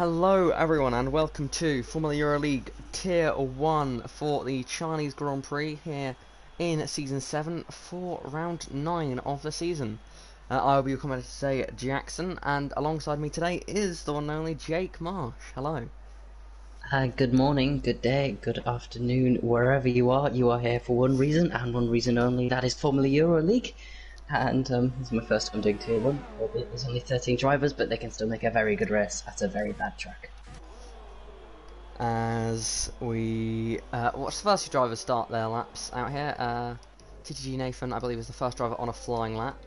Hello everyone and welcome to Formula Euroleague Tier 1 for the Chinese Grand Prix here in Season 7 for Round 9 of the season. I will be your commentator today, Jackson, and alongside me today is the one and only Jake Marsh. Hello. Good morning, good day, good afternoon, wherever you are here for one reason and one reason only, that is Formula Euroleague. And this is my first time doing Tier 1, albeit there's only 13 drivers, but they can still make a very good race at a very bad track. As we watch the first few drivers start their laps out here, TTG Nathan, I believe, is the first driver on a flying lap.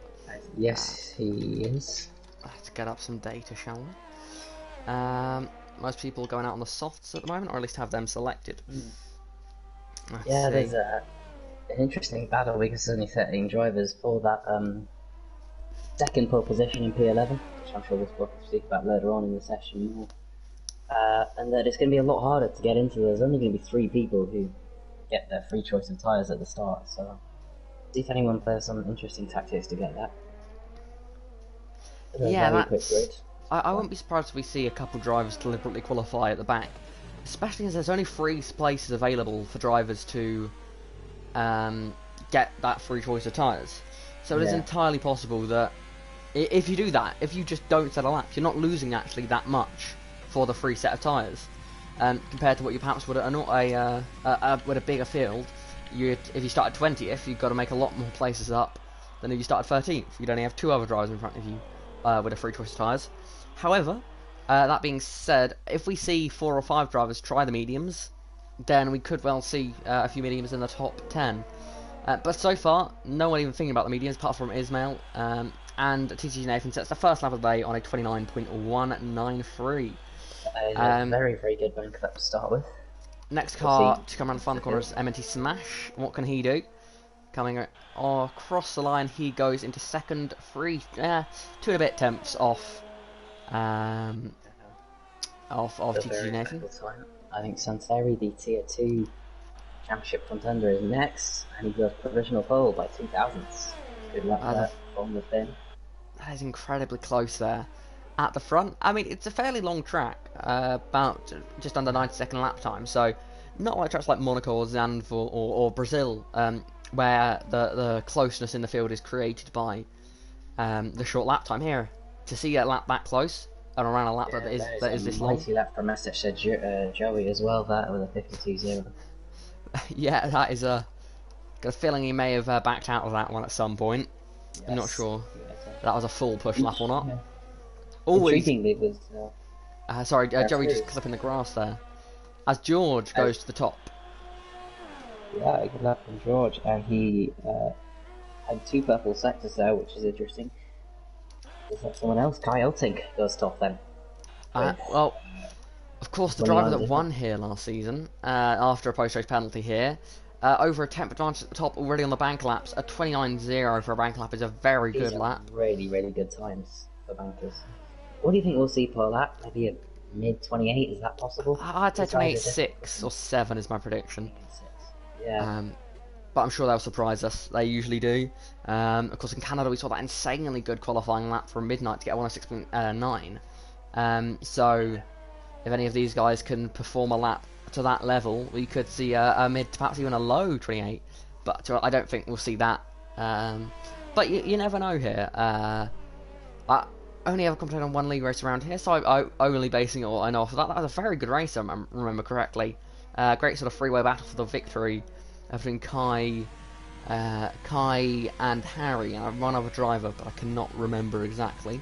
Yes, he is. Let's get up some data, shall we? Most people going out on the softs at the moment, or at least have them selected. Yeah, there's an interesting battle because there's only 13 drivers for that second pole position in P11, which I'm sure we'll speak about later on in the session more. And that it's going to be a lot harder to get into. There's only going to be 3 people who get their free choice of tyres at the start, so see if anyone plays some interesting tactics to get that. Yeah, I wouldn't be surprised if we see a couple drivers deliberately qualify at the back, especially as there's only 3 places available for drivers to get that free choice of tyres. So it is entirely possible that if you do that, if you just don't set a lap, you're not losing actually that much for the free set of tyres, compared to what you perhaps would with a bigger field. If you started 20th, you've got to make a lot more places up than if you started 13th. You'd only have 2 other drivers in front of you with a free choice of tyres. However, that being said, if we see 4 or 5 drivers try the mediums, then we could well see a few mediums in the top 10. But so far, no one even thinking about the mediums apart from Ismail, and TTG Nathan sets the first lap of the day on a 29.193. Very, very good bank lap to start with. Next car to come around the final corner is MNT Smash. What can he do? Coming across the line, he goes into second, 2 and a bit tenths off TTG Nathan. I think Santeri, the Tier 2 Championship contender, is next, and he goes provisional pole by 2 thousandths. Good luck there on the fin. That is incredibly close there. At the front, I mean, it's a fairly long track, about just under 90-second lap time, so not like tracks like Monaco or Zandvoort or Brazil, where the closeness in the field is created by the short lap time. Here, to see a lap that close and around a lap that is this long. Mighty lap from SH Joey as well, that with a 52.0. Yeah, that is got a feeling he may have backed out of that one at some point. Yes. I'm not sure that was a full push lap or not. Yeah. Always. Intriguingly, it was. Sorry, Joey just clipping the grass there. As George goes to the top. Yeah, good lap from George, and he had 2 purple sectors there, which is interesting. Is that someone else? Kai Elting goes top then. Well, of course, the driver that won here last season, after a post-race penalty here, over a temp advantage at the top, already on the bank laps. A 29.0 for a bank lap is a very good lap. Really, really good times for bankers. What do you think we'll see per lap? Maybe a mid-28, is that possible? I'd say 28.6 or 7 is my prediction. Yeah. But I'm sure they'll surprise us. They usually do. Of course, in Canada, we saw that insanely good qualifying lap from midnight to get a 106.9. So, if any of these guys can perform a lap to that level, we could see a mid to perhaps even a low 28. But I don't think we'll see that. But you never know here. I only ever competed on 1 league race around here, so I'm only basing it all I know off of that. That was a very good race, if I remember correctly. Great sort of freeway battle for the victory between Kai and Harry, and one other driver, but I cannot remember exactly.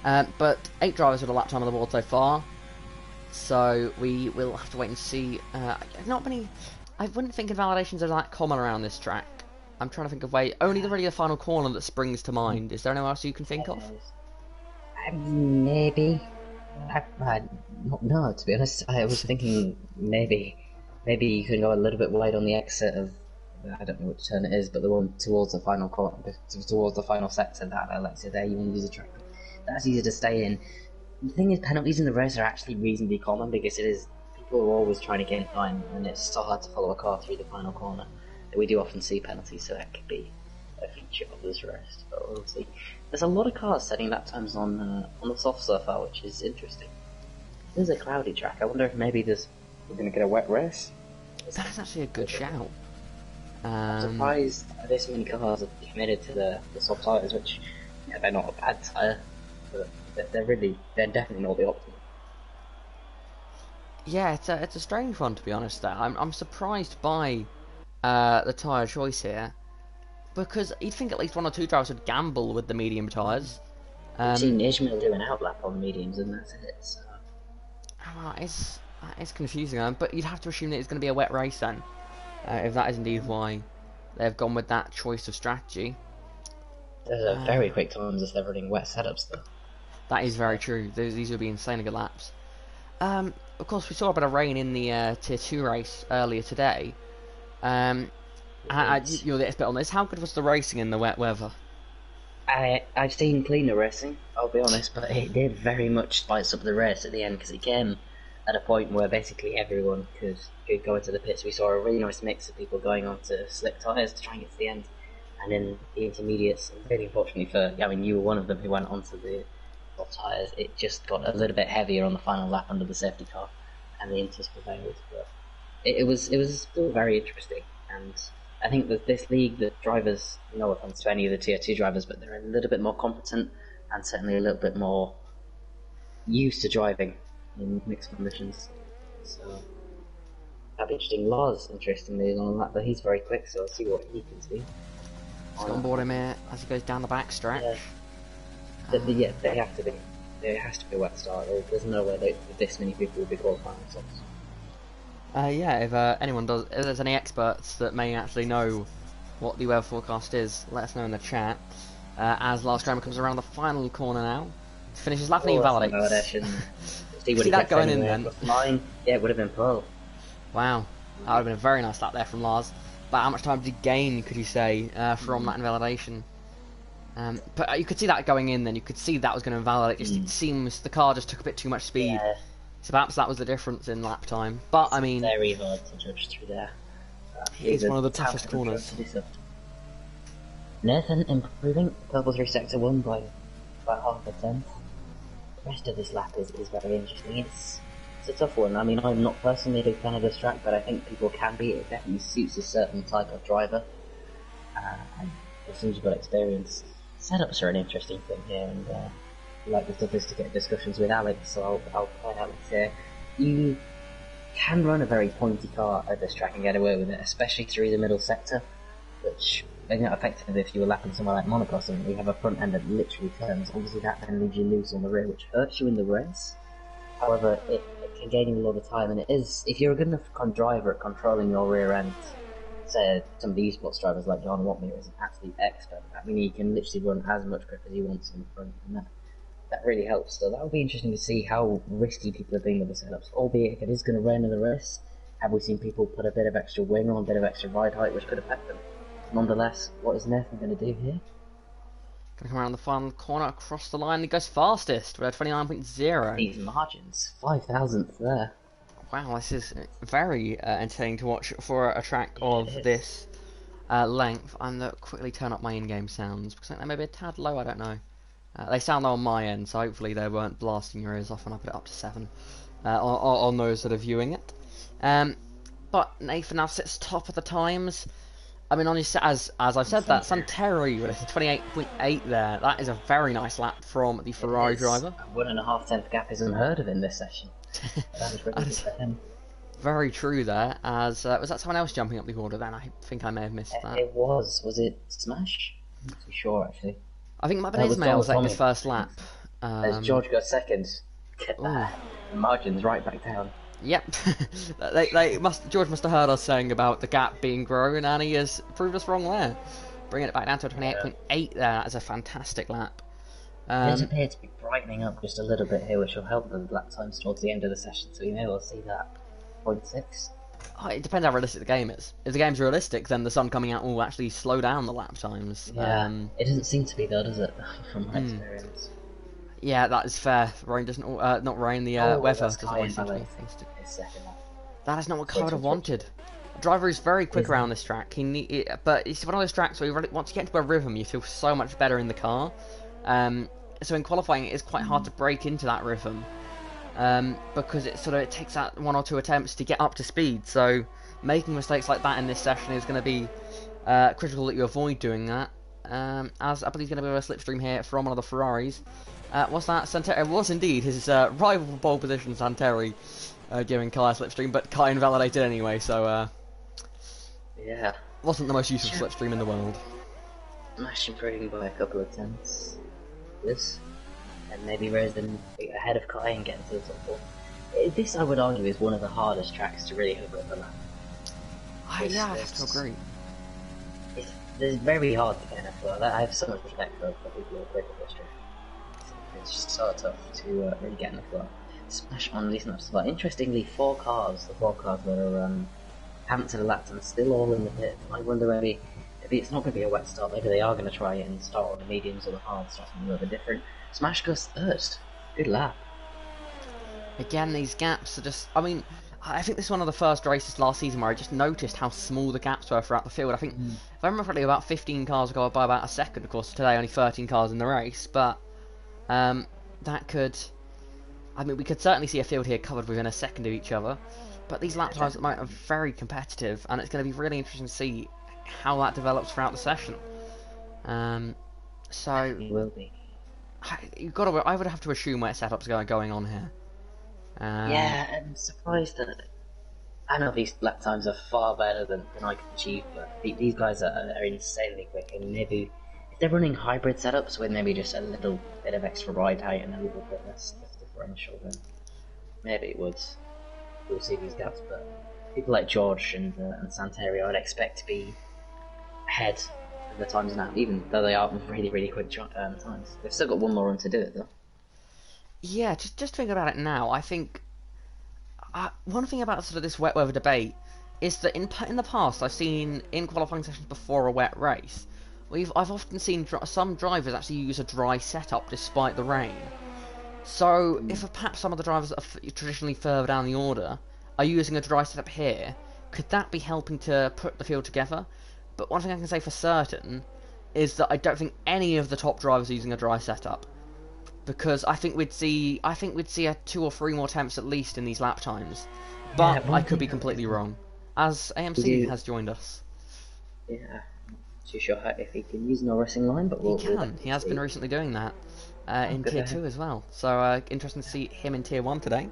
But 8 drivers with a lap time on the board so far, so we will have to wait and see. Not many. I wouldn't think invalidations are that common around this track. I'm trying to think of only really the final corner that springs to mind. Is there anyone else you can think of? Maybe. No, to be honest, I was thinking maybe you can go a little bit wide on the exit of, I don't know which turn it is, but the one towards the final corner, towards the final sector, that Alexia there, you want to use a track. That's easier to stay in. The thing is, penalties in the race are actually reasonably common because people are always trying to gain time, and it's so hard to follow a car through the final corner. We do often see penalties, so that could be a feature of this race, but we'll see. There's a lot of cars setting lap times on the soft so far, which is interesting. There's a cloudy track. I wonder if maybe we're going to get a wet race. That's actually a good shout. I'm surprised this many cars have committed to the soft tyres, which they're not a bad tyre, but they're definitely not the optimal. Yeah, it's a strange one to be honest. There, I'm surprised by the tyre choice here, because you'd think at least one or two drivers would gamble with the medium tyres. I've seen Ismail do an outlap on mediums, and that's it. So. It's confusing, but you'd have to assume that it's going to be a wet race then, if that is indeed why they've gone with that choice of strategy. Those are very quick times if they're running wet setups, though. That is very true. These would be insanely good laps. Of course, we saw a bit of rain in the Tier 2 race earlier today. You're the expert on this. How good was the racing in the wet weather? I've seen cleaner racing, I'll be honest, but it did very much spice up the race at the end, because it came at a point where basically everyone could go into the pits. We saw a really nice mix of people going on to slick tyres to try and get to the end, and in the intermediates, really unfortunately you were one of them who went onto the soft tyres, it just got a little bit heavier on the final lap under the safety car, and the Inters prevailed, but it was still very interesting, and I think that this league, the drivers, no offense to any of the Tier 2 drivers, but they're a little bit more competent and certainly a little bit more used to driving in mixed conditions. So that'd be interesting. Lars, interestingly, is on that, but he's very quick, so I'll see what he can do. Just on board him here as he goes down the back stretch. Yeah, they have to be. There has to be a wet start. There's no way that this many people will be qualifying themselves. If anyone does, if there's any experts that may actually know what the weather forecast is, let us know in the chat. As Lars Kramer comes around the final corner now, to finish his lap and he validates. See that going in then? Yeah, it would have been pole. Wow, that would have been a very nice lap there from Lars. But how much time did he gain, could you say, from that invalidation? But you could see that going in then, you could see that was going to invalidate. It seems the car just took a bit too much speed. Yeah. So perhaps that was the difference in lap time. But I mean, very hard to judge through there. It's one of the toughest corners. Nathan improving, purple through sector 1 by about half a tenth. The rest of this lap is very interesting. It's a tough one. I mean, I'm not personally a big fan of this track, but I think people can be. It definitely suits a certain type of driver. And as soon as you've got experience, setups are an interesting thing here, and like the sophisticated discussions with Alex, so I'll play Alex here. You can run a very pointy car at this track and get away with it, especially through the middle sector, which is not effective if you were lapping somewhere like Monocross and you have a front end that literally turns. Obviously that then leaves you loose on the rear, which hurts you in the race. However, it can gain you a lot of time, and it is, if you're a good enough driver at controlling your rear end, say some of the esports drivers like John Watmere is an absolute expert. I mean, he can literally run as much grip as he wants on the front, and that really helps. So that'll be interesting to see how risky people are being with the setups. Albeit, if it is going to rain in the race, have we seen people put a bit of extra wing on, a bit of extra ride height, which could affect them? Nonetheless, what is Nathan going to do here? Going to come around the final corner across the line. He goes fastest with a 29.0. These margins, 5,000th there. Wow, this is very entertaining to watch for a track of this length. I'm going to quickly turn up my in-game sounds because I think they may be a tad low. I don't know. They sound low on my end, so hopefully they weren't blasting your ears off when I put it up to 7 on those that are viewing it. But Nathan now sits top of the times. I mean, honestly, as I've said, that Santeri with a 28.8 there, that is a very nice lap from the Ferrari driver. A 1.5 tenth gap is unheard of in this session. That was really good for him. Very true there, as was that someone else jumping up the order then? I think I may have missed that. It was. Was it Smash? I'm not too sure, actually. I think it might have been Ismail was like the first lap. As George got second. Get that. The margin's right back down. Yep. George must have heard us saying about the gap being grown, and he has proved us wrong there. Bringing it back down to a 28.8 there. That is a fantastic lap. It appears to be brightening up just a little bit here, which will help the lap times towards the end of the session, so we may well see that 0.6. Oh, it depends how realistic the game is. If the game's realistic, then the sun coming out will actually slow down the lap times. Yeah, it doesn't seem to be though, does it? From my experience. Yeah, that is fair. Rain doesn't, not rain. The weather doesn't always seem to be That is not what Kyle would have wanted. The driver is very quick around this track. But it's one of those tracks where once you get into a rhythm, you feel so much better in the car. So in qualifying, it is quite hard to break into that rhythm. because it takes that 1 or 2 attempts to get up to speed. So making mistakes like that in this session is going to be critical that you avoid doing that. As I believe he's going to be a slipstream here from one of the Ferraris. Was that Santeri? It was indeed his rival for pole position, Santeri, giving Kai a slipstream, but Kai invalidated anyway, so yeah, wasn't the most useful slipstream in the world. Smash improving by a couple of attempts. This, and maybe Rosen ahead of Kai and getting to the top 4. This, I would argue, is one of the hardest tracks to really hook up the lap. Yeah, I have to agree. It's very hard to get enough of that. I have so much respect for people who are quick at this track. It's just so tough to really get enough of that. Smash on these maps. But interestingly, the 4 cars that are haven't to the laps and still all in the pit. I wonder maybe it's not going to be a wet start. Maybe they are going to try it and start on the mediums or the hards, start something a little bit different. Smash goes third. Good lap. Again, these gaps are just... I mean, I think this is one of the first races last season where I just noticed how small the gaps were throughout the field. I think, if I remember correctly, about 15 cars go by about a second. Of course, today only 13 cars in the race, but that could... I mean, we could certainly see a field here covered within a second of each other, but these lap times at the moment are very competitive, and it's going to be really interesting to see how that develops throughout the session. So it will be. I would have to assume where setups are going on here. Yeah, I'm surprised that... I know these lap times are far better than I can achieve, but these guys are insanely quick, and maybe if they're running hybrid setups with maybe just a little bit of extra ride height and a little bit less differential, then maybe we'll see these gaps. But people like George and Santeri, I'd expect to be ahead of the times now, even though they are really, really quick times. They've still got one more run to do it, though. Yeah, just thinking about it now, I think one thing about sort of this wet weather debate is that in the past I've seen in qualifying sessions before a wet race, I've often seen some drivers actually use a dry setup despite the rain. So if perhaps some of the drivers that are traditionally further down the order are using a dry setup here, could that be helping to put the field together? But one thing I can say for certain is that I don't think any of the top drivers are using a dry setup, because I think we'd see a 2 or 3 more attempts at least in these lap times. But I could be completely wrong, as AMC has joined us. Yeah, not too sure if he can use no racing line, but he can. He has been recently doing that in Tier 2 as well. So interesting to see him in Tier 1 today.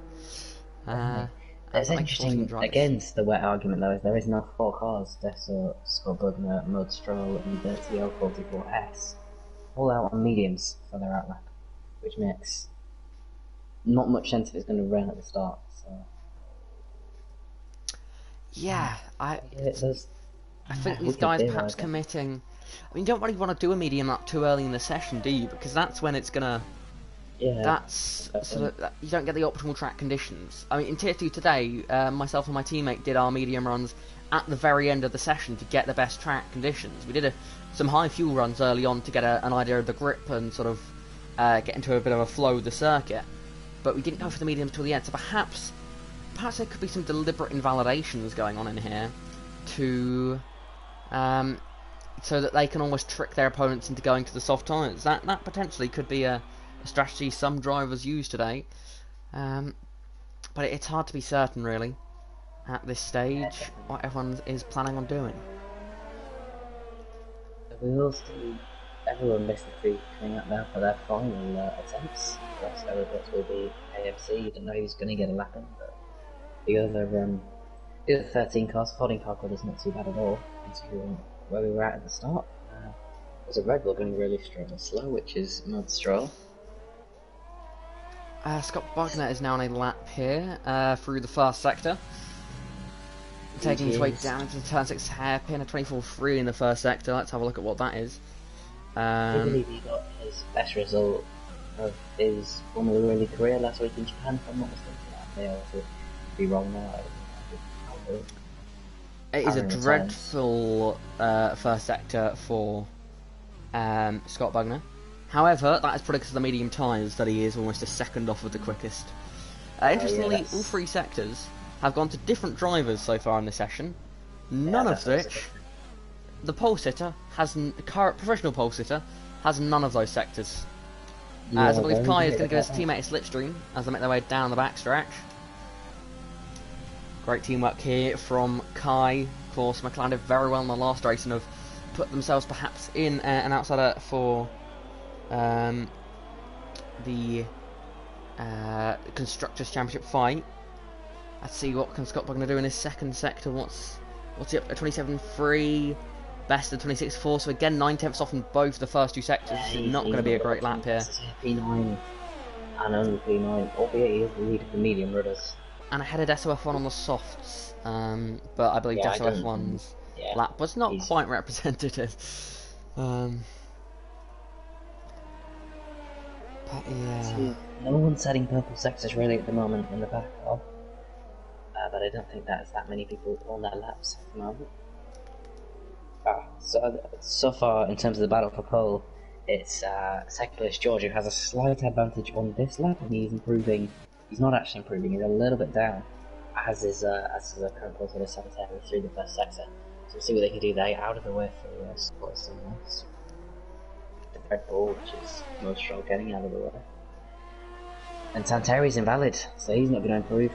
It's interesting against the wet argument though. There is no 4 cars. Dessau, Scott Bugner, Mud Stroll, and the TL44S all out on mediums for their outlap, which makes not much sense if it's going to run at the start. So yeah, I think these we guys can perhaps committing. I mean, you don't really want to do a medium lap too early in the session, do you? Because that's when it's gonna. Yeah. That's sort of, you don't get the optimal track conditions. I mean, in Tier 2 today, myself and my teammate did our medium runs at the very end of the session to get the best track conditions. We did some high fuel runs early on to get an idea of the grip and sort of get into a bit of a flow of the circuit, but we didn't go for the mediums till the end. So perhaps there could be some deliberate invalidations going on in here to so that they can almost trick their opponents into going to the soft tyres. That potentially could be a strategy some drivers use today, but it's hard to be certain really at this stage what everyone is planning on doing. We will see everyone basically coming up now for their final attempts. The rest of the bits will be AFC. You don't know who's going to get a lap in, but the other 13 cars, holding car code is not too bad at all considering where we were at the start. There's a Red Bull going really slow, which is Mud Stroll. Scott Bugner is now on a lap here through the first sector, taking his way down into the turn 6 hairpin, a 24.3 in the first sector. Let's have a look at what that is. I believe he got his best result of his Formula Rally career last week in Japan, if I'm not mistaken. I may also be wrong now. It is a dreadful first sector for Scott Bugner. However, that is probably because of the medium tyres that he is almost a second off of the quickest. Interestingly, all 3 sectors have gone to different drivers so far in the session, none of which the pole sitter has, the current professional pole sitter has none of those sectors. You As I are believe very Kai is good going to give at his that. teammate a slipstream as they make their way down the backstretch. Great teamwork here from Kai. Of course, McLaren did very well in the last race and have put themselves perhaps in an outsider for the Constructors' Championship fight. Let's see what Scott going to do in his second sector. What's he up to? 27.3, best of 26.4. So again, 9/10 off in both the first two sectors. This is not going to be a great lap here. P9 and only P9, albeit he is the lead of the medium runners. And ahead of SOF1 on the softs, but I believe SOF1's lap was not quite representative. But yeah. No one's setting purple sectors really at the moment in the back of. But I don't think there's that many people on their laps at the moment. So far, in terms of the battle for pole, it's second place George who has a slight advantage on this lap, and he's improving. He's not actually improving; he's a little bit down, as is the current place on the Sanitary through the first sector. So we'll see what they can do there. Out of the way for the spots and this. The Red Bull, which is most Stroll getting out of the way, and Santari's invalid, so he's not going to improve.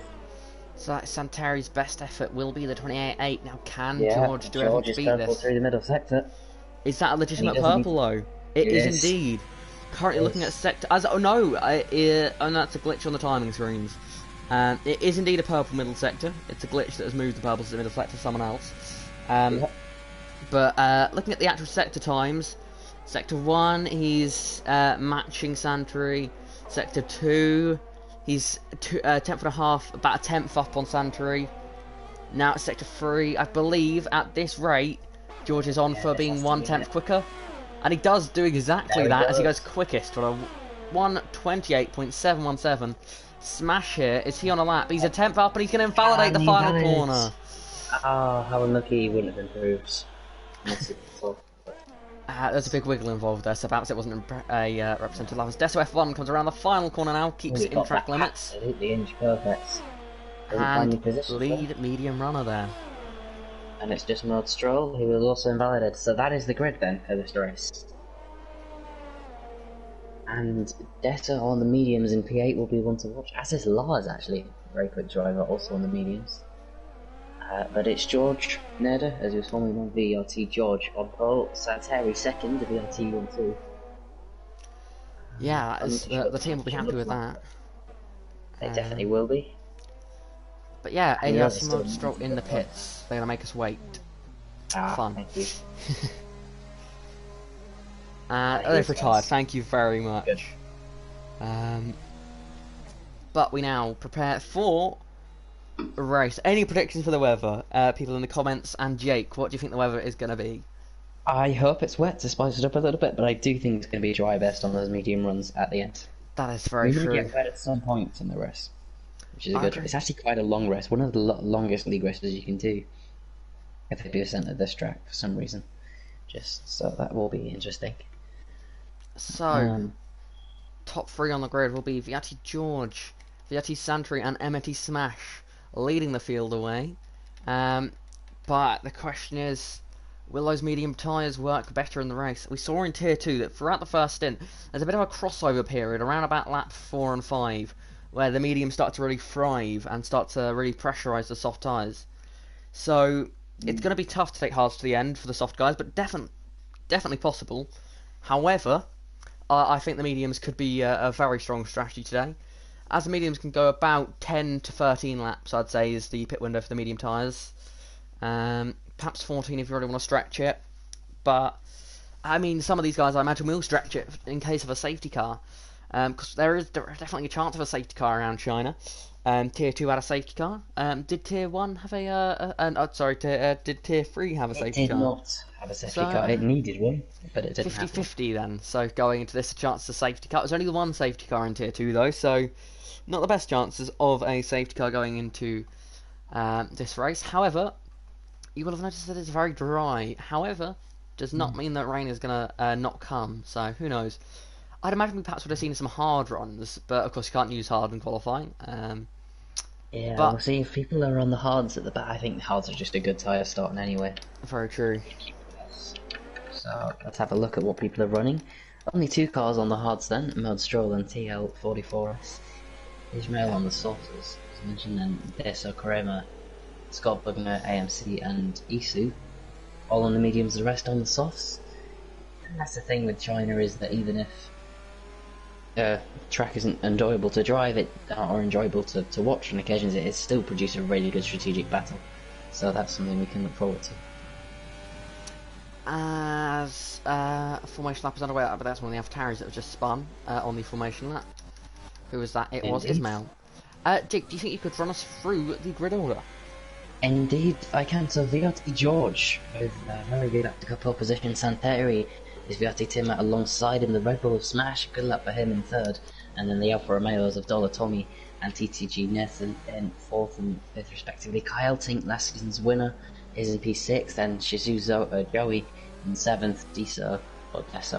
So Santari's best effort will be the 28.8. Now, can George do anything to beat this? Through the middle sector. Is that a legitimate purple though? It is indeed. Currently looking at sector as no, that's a glitch on the timing screens. It is indeed a purple middle sector. It's a glitch that has moved the purple to the middle sector to someone else. But looking at the actual sector times, sector 1 he's matching Santari. Sector 2. He's 10.5, about a 10th up on Santari. Now at sector 3, I believe at this rate, George is on for being 1/10 quicker. And he does do exactly that as he goes quickest on a 1:28.717. Smash here. Is he on a lap? He's a 10th up and he's going to invalidate the final corner. Oh, how unlucky he wouldn't have improved. There's a big wiggle involved there, so perhaps it wasn't a representative lap. As Deso F1 comes around the final corner now, keeps it in track limits. Absolutely inch perfect. And lead medium runner there. And it's just Mod Stroll, who was also invalidated. So that is the grid then for this race. And Detta on the mediums in P8 will be one to watch, as is Lars actually, very quick driver, also on the mediums. But it's George Nerda, as he was formerly known, VRT George on pole, Santari second, VRT 1-2. Yeah, the team will be happy with that. They definitely will be. But yeah, ADRC Mod Stroll in the pits. They're going to make us wait. Fun. Thank you. They've retired, thank you very much. But we now prepare for a race. Any predictions for the weather? People in the comments, and Jake, what do you think the weather is going to be? I hope it's wet to spice it up a little bit, but I do think it's going to be a dry best on those medium runs at the end. That is very true. We're going to get wet at some point in the race, which is a good. It's actually quite a long race, one of the longest league races you can do if they do a centre of this track for some reason. So that will be interesting. So, top 3 on the grid will be Viati George, Viati Santari, and MT Smash leading the field away. But the question is, will those medium tyres work better in the race? We saw in Tier 2 that throughout the first stint, there's a bit of a crossover period around about lap 4 and 5, where the mediums start to really thrive and start to really pressurise the soft tyres. So, it's going to be tough to take hards to the end for the soft guys, but definitely possible. However, I think the mediums could be a very strong strategy today. As the mediums can go about 10 to 13 laps, I'd say, is the pit window for the medium tyres. Perhaps 14 if you really want to stretch it. But, I mean, some of these guys, I imagine, will stretch it in case of a safety car. Because there is definitely a chance of a safety car around China. Tier 2 had a safety car. Did Tier 1 have did Tier 3 have a safety car? It did not have a safety car. It needed one, but it didn't 50-50 then. So going into this, a chance of a safety car. There's only the one safety car in Tier 2 though, so not the best chances of a safety car going into this race. However, you will have noticed that it's very dry. However, does not mean that rain is going to not come, so who knows. I'd imagine we perhaps would have seen some hard runs, but of course you can't use hard in qualifying. Yeah, but we'll see if people are on the hards at the back. I think the hards are just a good tyre starting anyway. Very true. So let's have a look at what people are running. Only two cars on the hards then, Mud Stroll and TL44S. Ismail on the softs, as mentioned, and Deso Karema, Scott Bugner, AMC, and Isu, all on the mediums, the rest on the softs. And that's the thing with China, is that even if track isn't enjoyable to drive, or enjoyable to watch on occasions, it still produces a really good strategic battle. So that's something we can look forward to. As formation lap is underway, but that's one of the Avataris that was just spun on the formation lap. Who was that? It was Ismail. Jake, do you think you could run us through the grid order? Indeed, I can. So VRT George with very good tactical pole position. Santeri is VRT Tim alongside him. The Red Bull of Smash, good luck for him in third. And then the Alfa Romeos of Dollar Tommy and TTG Nathan in fourth and fifth respectively. Kyle Tink, last season's winner, is in P6, and Shizuzo Joey in seventh, Deso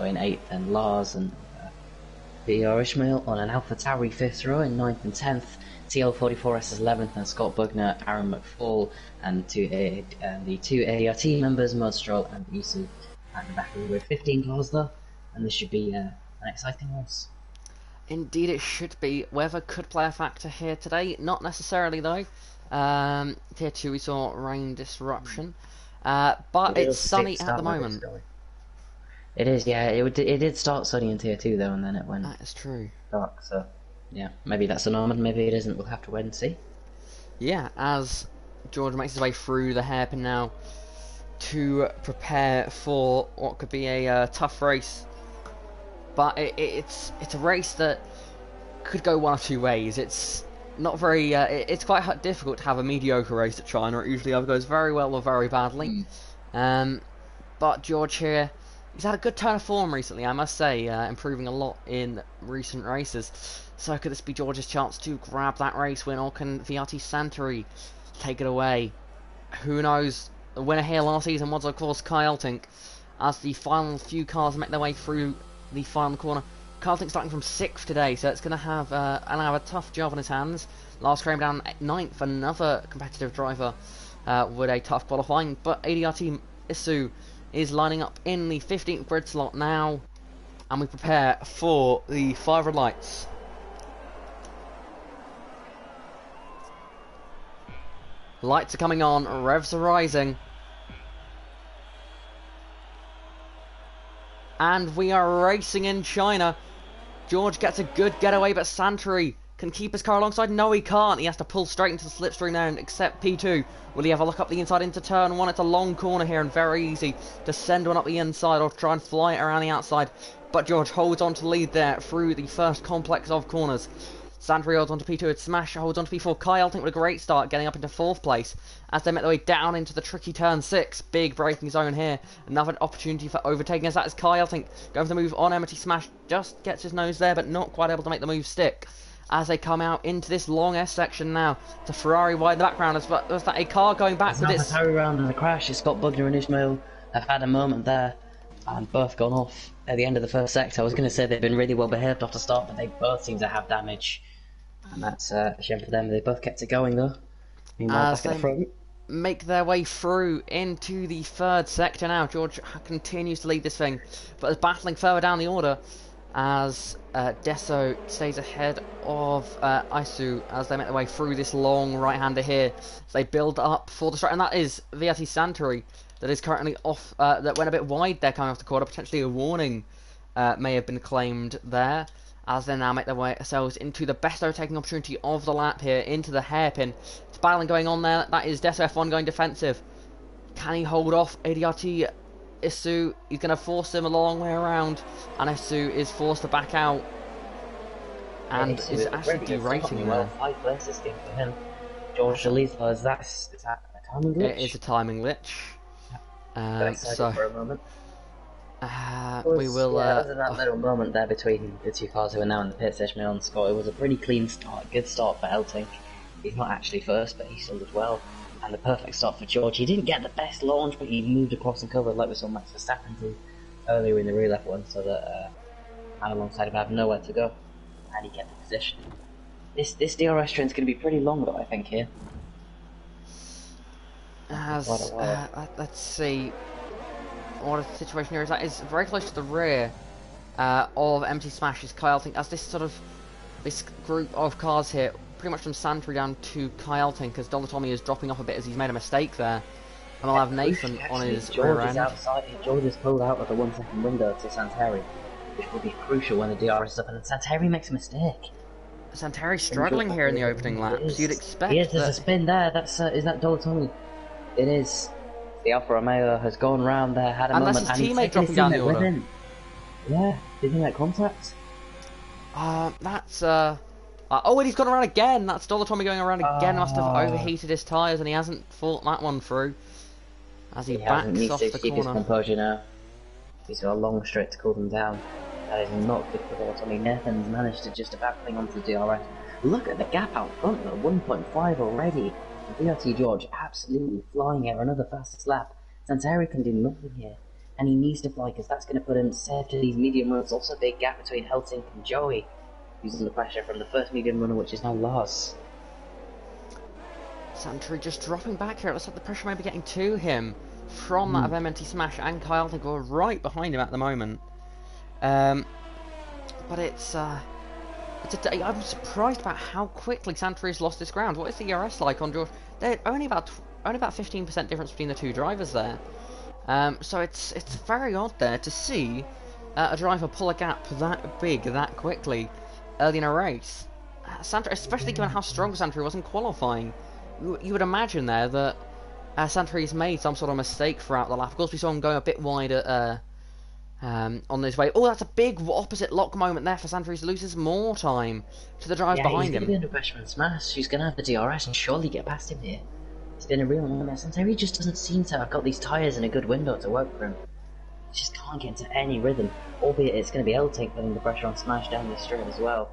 in eighth, and Lars and VR Ishmael on an Alpha Tauri fifth row in ninth and tenth. TL44S is 11th, and Scott Bugner, Aaron McFall, and the two ADRT members, Mud Stroll and Isu, at the back of the grid. 15 cars though, and this should be an exciting race. Indeed, it should be. Weather could play a factor here today, not necessarily though. Tier 2 we saw rain disruption, but it's sunny at the moment. It is, yeah. It did start sunny in Tier 2 though, and then it went That is true. dark, so yeah, maybe that's a normal, maybe it isn't. We'll have to wait and see. Yeah, as George makes his way through the hairpin now to prepare for what could be a tough race. But it's a race that could go one of two ways. It's not very. It's quite difficult to have a mediocre race at China. It usually either goes very well or very badly. But George here, he's had a good turn of form recently, I must say, improving a lot in recent races. So could this be George's chance to grab that race win, or can VRT Santeri take it away? Who knows? The winner here last season was, of course, Kyle Tink. As the final few cars make their way through the final corner, Kyle Tink starting from 6th today, so it's going to have a tough job on his hands. Last came down 9th, another competitive driver with a tough qualifying, but ADRT Isu is lining up in the 15th grid slot now, and we prepare for the 5 red lights. Lights are coming on, revs are rising. And we are racing in China. George gets a good getaway, but Santeri can keep his car alongside. No, he can't. He has to pull straight into the slipstream there and accept P2. Will he have a look up the inside into turn 1? It's a long corner here and very easy to send one up the inside or try and fly it around the outside. But George holds on to the lead there through the first complex of corners. Santeri holds on to P2 with Smash, holds on to P4. Kyle, I think, with a great start, getting up into 4th place as they make their way down into the tricky turn 6. Big braking zone here. Another opportunity for overtaking as that is Kyle, I think, going for the move on Amity. Smash just gets his nose there, but not quite able to make the move stick. As they come out into this long S section now, to Ferrari wide in the background. Was that a car going back with its... Ferrari round and a crash. It's Scott Bugner and Ishmael have had a moment there, and both gone off at the end of the first sector. I was going to say they've been really well behaved off the start, but they both seem to have damage. And that's a shame for them. They both kept it going though. Meanwhile, back at the front, make their way through into the 3rd sector now. George continues to lead this thing, but is battling further down the order as Deso stays ahead of Isu as they make their way through this long right-hander here. As they build up for the straight, and that is VRT Santeri that is currently off. That went a bit wide there coming off the corner. Potentially a warning may have been claimed there, as they now make their way themselves into the best overtaking opportunity of the lap here, into the hairpin. It's battling going on there. That is Deso F1 going defensive. Can he hold off ADRT Isu? He's going to force him a long way around, and Isu is forced to back out. And is actually derating there. 5 places game for him. George Delisa, is that a timing glitch? It is a timing glitch. So for a moment. We will. Other than that little moment there between the two cars who are now in the pits, Ishmael and Scott, it was a pretty clean start, good start for Eltink. He's not actually first, but he still did well. And the perfect start for George. He didn't get the best launch, but he moved across and covered like we saw Max Verstappen do earlier in the rear left one, so that man alongside him had nowhere to go, and he kept the position. This DRS train's going to be pretty long though, I think, here. Let's see what the situation here is. That is very close to the rear of Empty Smash is Kyle Tink, as this group of cars here, pretty much from Santry down to Kyle Tink, as Dolatomi is dropping off a bit as he's made a mistake there. And I'll have Nathan on his rear end. George is pulled out of the 1 second window to Santeri, which will be crucial when the DRS is up, and Santeri makes a mistake. Santeri's struggling here in the opening laps. You'd expect. Yes, there's a spin there. Is that Dolatomi? It is. The Alfa Romeo has gone round there, had a Unless moment, his and teammate dropping down the order. Yeah, did he make contact? That's oh, and he's gone around again. That's Dolatomi going around again. Must have overheated his tyres, and he hasn't thought that one through. As he backs off the corner. Keep his composure now. He's got a long straight to cool them down. That is not good for Dolatomi. Nathan's managed to just about cling onto the DRS. Look at the gap out front though, 1.5 already. And VRT George absolutely flying here, another fastest lap. Santeri can do nothing here. And he needs to fly because that's going to put him safe to these medium runs. Also a big gap between Heltink and Joey, who's under pressure from the first medium runner, which is now Lars. Santry just dropping back here. It looks like the pressure may be getting to him from that of MNT Smash, and Kyle Tink are right behind him at the moment. But I'm surprised about how quickly Santry has lost his ground. What is the ERS like on George? They're only about 15% difference between the two drivers there. So it's very odd there to see a driver pull a gap that big that quickly early in a race. Santry, especially given how strong Santry was in qualifying, you would imagine there that Santry's made some sort of mistake throughout the lap. Of course, we saw him going a bit wide on his way. Oh, that's a big opposite lock moment there for Santry. He loses more time to the drivers behind him. He's going to be under pressure and Smash. He's going to have the DRS and surely get past him here. It's been a real nightmare. Santry just doesn't seem to have got these tyres in a good window to work for him. He just can't get into any rhythm. Albeit it's going to be Heltink putting the pressure on Smash down the straight as well.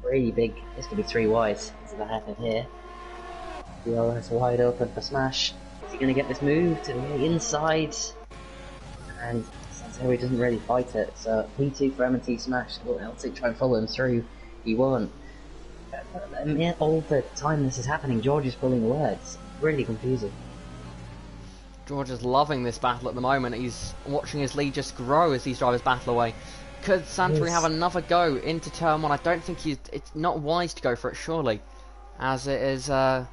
Really big. This could be 3 wides. This is what happened here. DRS wide open for Smash. Is he going to get this move to the inside? And Santeri doesn't really fight it, so P2 for M&T Smash. Will Heltink try and follow him through? He won't. All the time this is happening, George is pulling away. It's really confusing. George is loving this battle at the moment. He's watching his lead just grow as these drivers battle away. Could Santry have another go into turn 1? I don't think it's not wise to go for it, surely, as it is a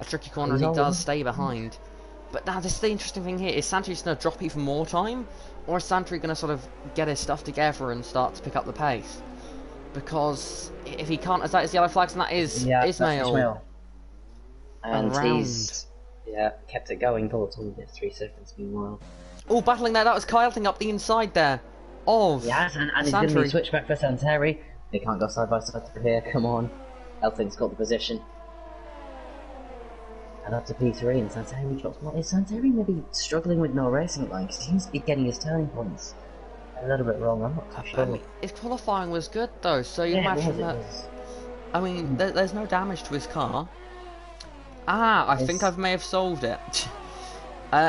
tricky corner and he does stay behind. But now, this is the interesting thing here. Is Santry just going to drop even more time? Or is Santry going to sort of get his stuff together and start to pick up the pace? Because if he can't, as that is yellow flags, and that is Ismail. And he's kept it going. Dolatomi gets 3 seconds meanwhile. Oh, battling there. That was Kyle Tink up the inside there. And he's going to be switched back for Santeri. They can't go side by side through here. Come on. Heltink's got the position. And up to P3, and Santeri drops more. Is Santeri maybe struggling with no racing line? Because he seems to be getting his turning points a little bit wrong. I'm not too sure. I mean, his qualifying was good though, so you imagine that. I mean, there's no damage to his car. I think I may have solved it.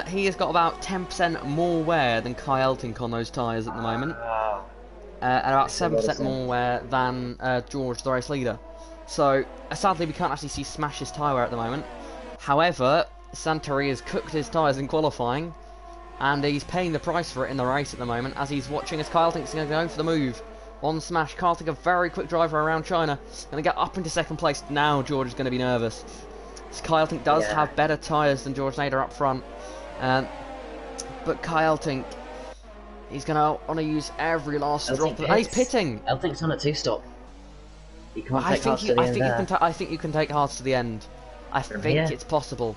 He has got about 10% more wear than Kyle Tink on those tyres at the moment. And about 7% more wear than George, the race leader. So, sadly, we can't actually see Smash's tyre wear at the moment. However, Santeri has cooked his tyres in qualifying, and he's paying the price for it in the race at the moment, as he's watching as Kyle Tink's going to go for the move on Smash. Kyle Tink, a very quick driver around China, going to get up into second place. Now George is going to be nervous. Kyle Tink does have better tyres than George Nader up front, but Kyle Tink, he's going to want to use every last drop. And he's pitting. Heltink's on a 2-stop. He can't take hards to the end. I think you can take hards to the end. I think it's possible.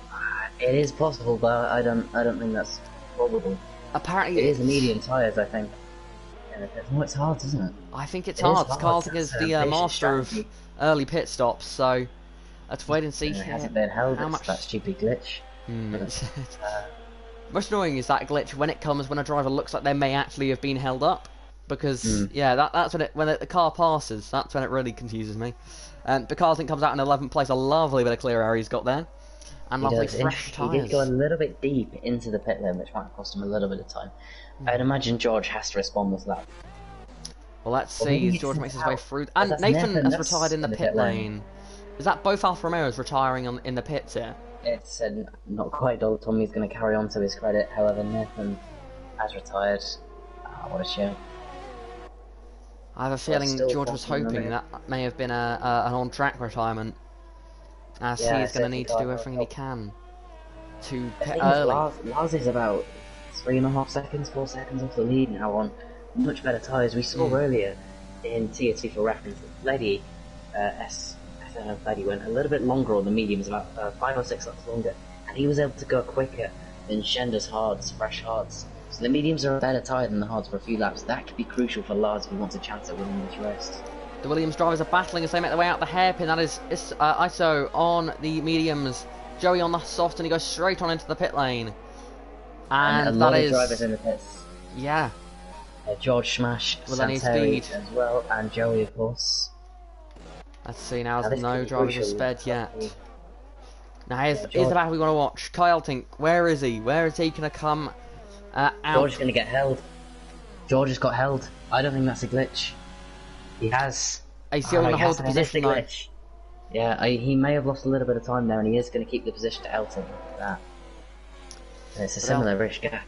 It is possible, but I don't think that's probable. Apparently, it is the medium tyres, I think. No, it's hard, isn't it? I think it's hard. Carl Tink is the master of early pit stops, so let's wait and see. It hasn't been held. It's that stupid glitch. Most annoying is that glitch when it comes when a driver looks like they may actually have been held up, because that's when the car passes. That's when it really confuses me. But Carl Tink comes out in 11th place. A lovely bit of clear air he's got there, and lovely fresh tyres. He did go a little bit deep into the pit lane, which might have cost him a little bit of time. I'd imagine George has to respond with that. Well, let's see as George makes his way through. And Nathan has retired in the pit lane. Is that both Alfa Romeos retiring in the pits here? It's not quite. Dolatomi's going to carry on to his credit. However, Nathan has retired. What a shame. I have a So it's feeling still George was possible, hoping maybe. that may have been an on-track retirement, as Yeah, he's going to safety need to car do will everything he help. can to The pit thing is, early. Lars is about 3.5 seconds, 4 seconds off the lead now on much better tyres. We saw earlier in Tier 2 for reference that Letty, SNF Letty went a little bit longer on the mediums, about 5 or 6 laps longer, and he was able to go quicker than Schender's hards, fresh hards. So the mediums are a better tyre than the hards for a few laps. That could be crucial for Lars if he wants a chance at winning this race. The Williams drivers are battling as they make their way out the hairpin. That is ISO on the mediums, Joey on the soft, and he goes straight on into the pit lane. And a And lot that of is, drivers in the pits. yeah, George Smash, Will any Santeri speed? as well, and Joey of course. let's see now, Now this no could be drivers are crucial. sped yet. Now here's George- the battle we want to watch. Kyle Tink, where is he? Where is he going to come out? George is going to get held. George has got held. I don't think that's a glitch. He has. He's still going to he hold has, the and it is position though. glitch. Yeah, he may have lost a little bit of time there, and he is going to keep the position to Elton. Like that. And it's a similar-ish gap.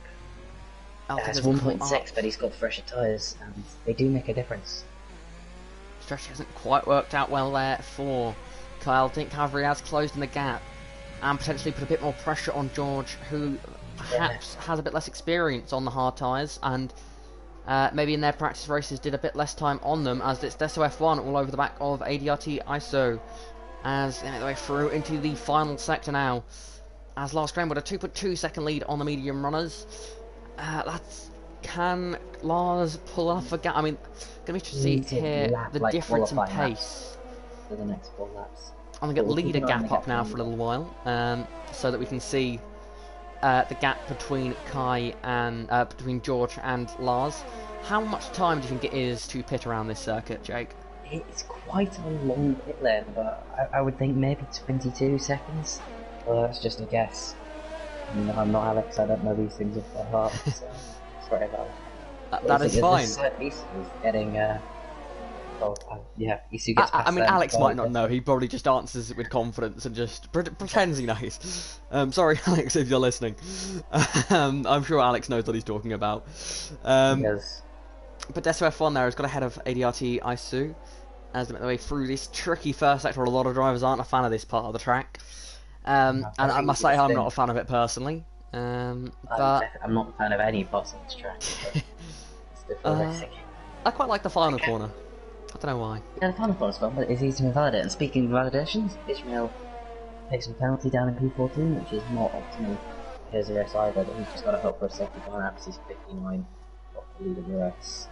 Elton It's has caught 1.6, up. but he's got fresher tyres, and they do make a difference. Stretch hasn't quite worked out well there for Kyle Tink. However, he has closed in the gap and potentially put a bit more pressure on George, who perhaps has a bit less experience on the hard tyres, and maybe in their practice races did a bit less time on them, as it's Deso F1 all over the back of ADRT ISO as they make their way through into the final sector now, as Lars Graham with a 2.2 second lead on the medium runners. Can Lars pull off a gap? I mean, gonna be interesting to see here the difference in pace. For the next 4 laps. I'm gonna get We'll keep leader an eye on gap the up now for a little while, so that we can see the gap between Kai and between George and Lars. How much time do you think it is to pit around this circuit, Jake? It's quite a long pit lane, but I would think maybe 22 seconds. Well, that's just a guess. I mean, I'm not Alex, I don't know these things off by heart, so sorry about that. That is fine. Isu is getting, yeah, Isu gets past I mean, them. Alex might not know. He probably just answers it with confidence and just pretends he knows. Sorry, Alex, if you're listening. I'm sure Alex knows what he's talking about. Because But Deso F1 there has got ahead of ADRT Isu as they make their way through this tricky first sector. A lot of drivers aren't a fan of this part of the track. And I must say I'm not a fan of it personally. But I'm not a fan of any parts of this track. It's difficult racing. I quite like the final corner. I don't know why. Yeah, the final part as well, but it's easy to invalidate. And speaking of validations, Ishmael takes some penalty down in P14, which is not optimal for his race either, but he's just got to hope for a safety car now because he's 59 off the lead of the race.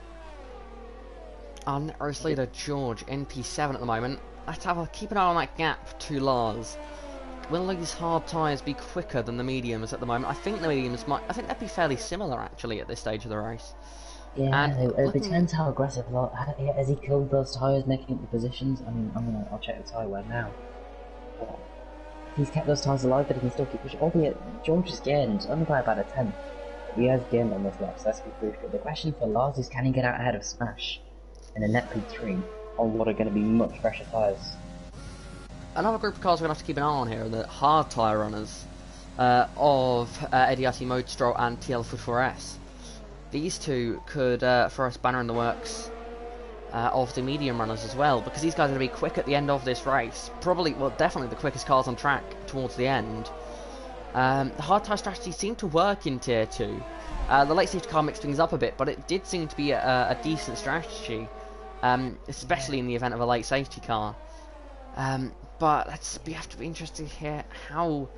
Our net race leader George in P7 at the moment. Let's keep an eye on that gap to Lars. Will these hard tyres be quicker than the mediums at the moment? I think the mediums might. I think they'd be fairly similar actually at this stage of the race. Yeah, And it depends how aggressive. Has he killed those tyres, making up the positions? I mean, I'll check the tyre wear now. But he's kept those tyres alive, but he can still keep pushing. Albeit George has gained only by about a tenth. He has gained on this lap, so that's crucial. The question for Lars is, can he get out ahead of Smash in a net P3 on what are going to be much fresher tyres? Another group of cars we're going to have to keep an eye on here are the hard tyre runners of ADRT Modestro and TL4S. These two could throw us banner in the works of the medium runners as well, because these guys are going to be quick at the end of this race. Probably, well, definitely the quickest cars on track towards the end. The hard tyre strategy seemed to work in Tier 2. The late safety car mixed things up a bit, but it did seem to be a decent strategy, especially in the event of a late safety car. But we have to be interested to hear how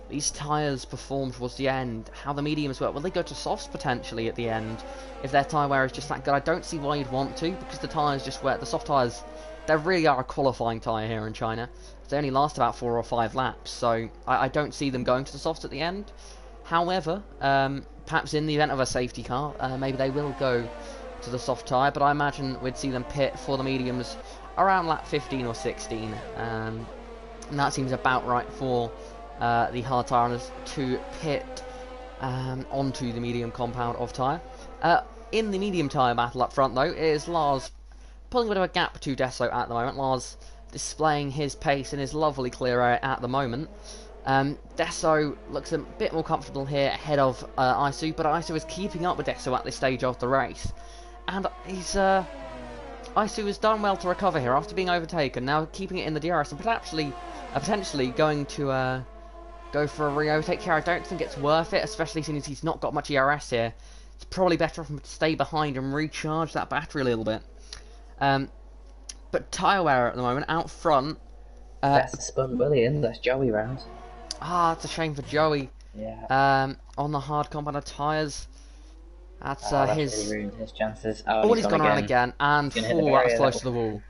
these tyres perform towards the end, how the mediums work. Will they go to softs potentially at the end if their tyre wear is just that good? I don't see why you'd want to, because the tyres just wear, the soft tyres, they really are a qualifying tyre here in China. They only last about 4 or 5 laps, so I don't see them going to the softs at the end. However, perhaps in the event of a safety car, maybe they will go to the soft tyre, but I imagine we'd see them pit for the mediums around lap 15 or 16, and that seems about right for the hard tyre runners to pit onto the medium compound of tyre. In the medium tyre battle up front though is Lars pulling a bit of a gap to Deso at the moment. Lars displaying his pace in his lovely clear area at the moment. Deso looks a bit more comfortable here ahead of Isu, but Isu is keeping up with Deso at this stage of the race. And he's Isu has done well to recover here after being overtaken, now keeping it in the DRS and potentially going to go for a re-overtake here. I don't think it's worth it, especially since he's not got much ERS here. It's probably better for him to stay behind and recharge that battery a little bit. But tyre wear at the moment, out front. That's Spun William, that's Joey round. It's a shame for Joey. Yeah. On the hard compound tyres. That's his. Really ruined his chances. He's gone around again, and that's close to the wall.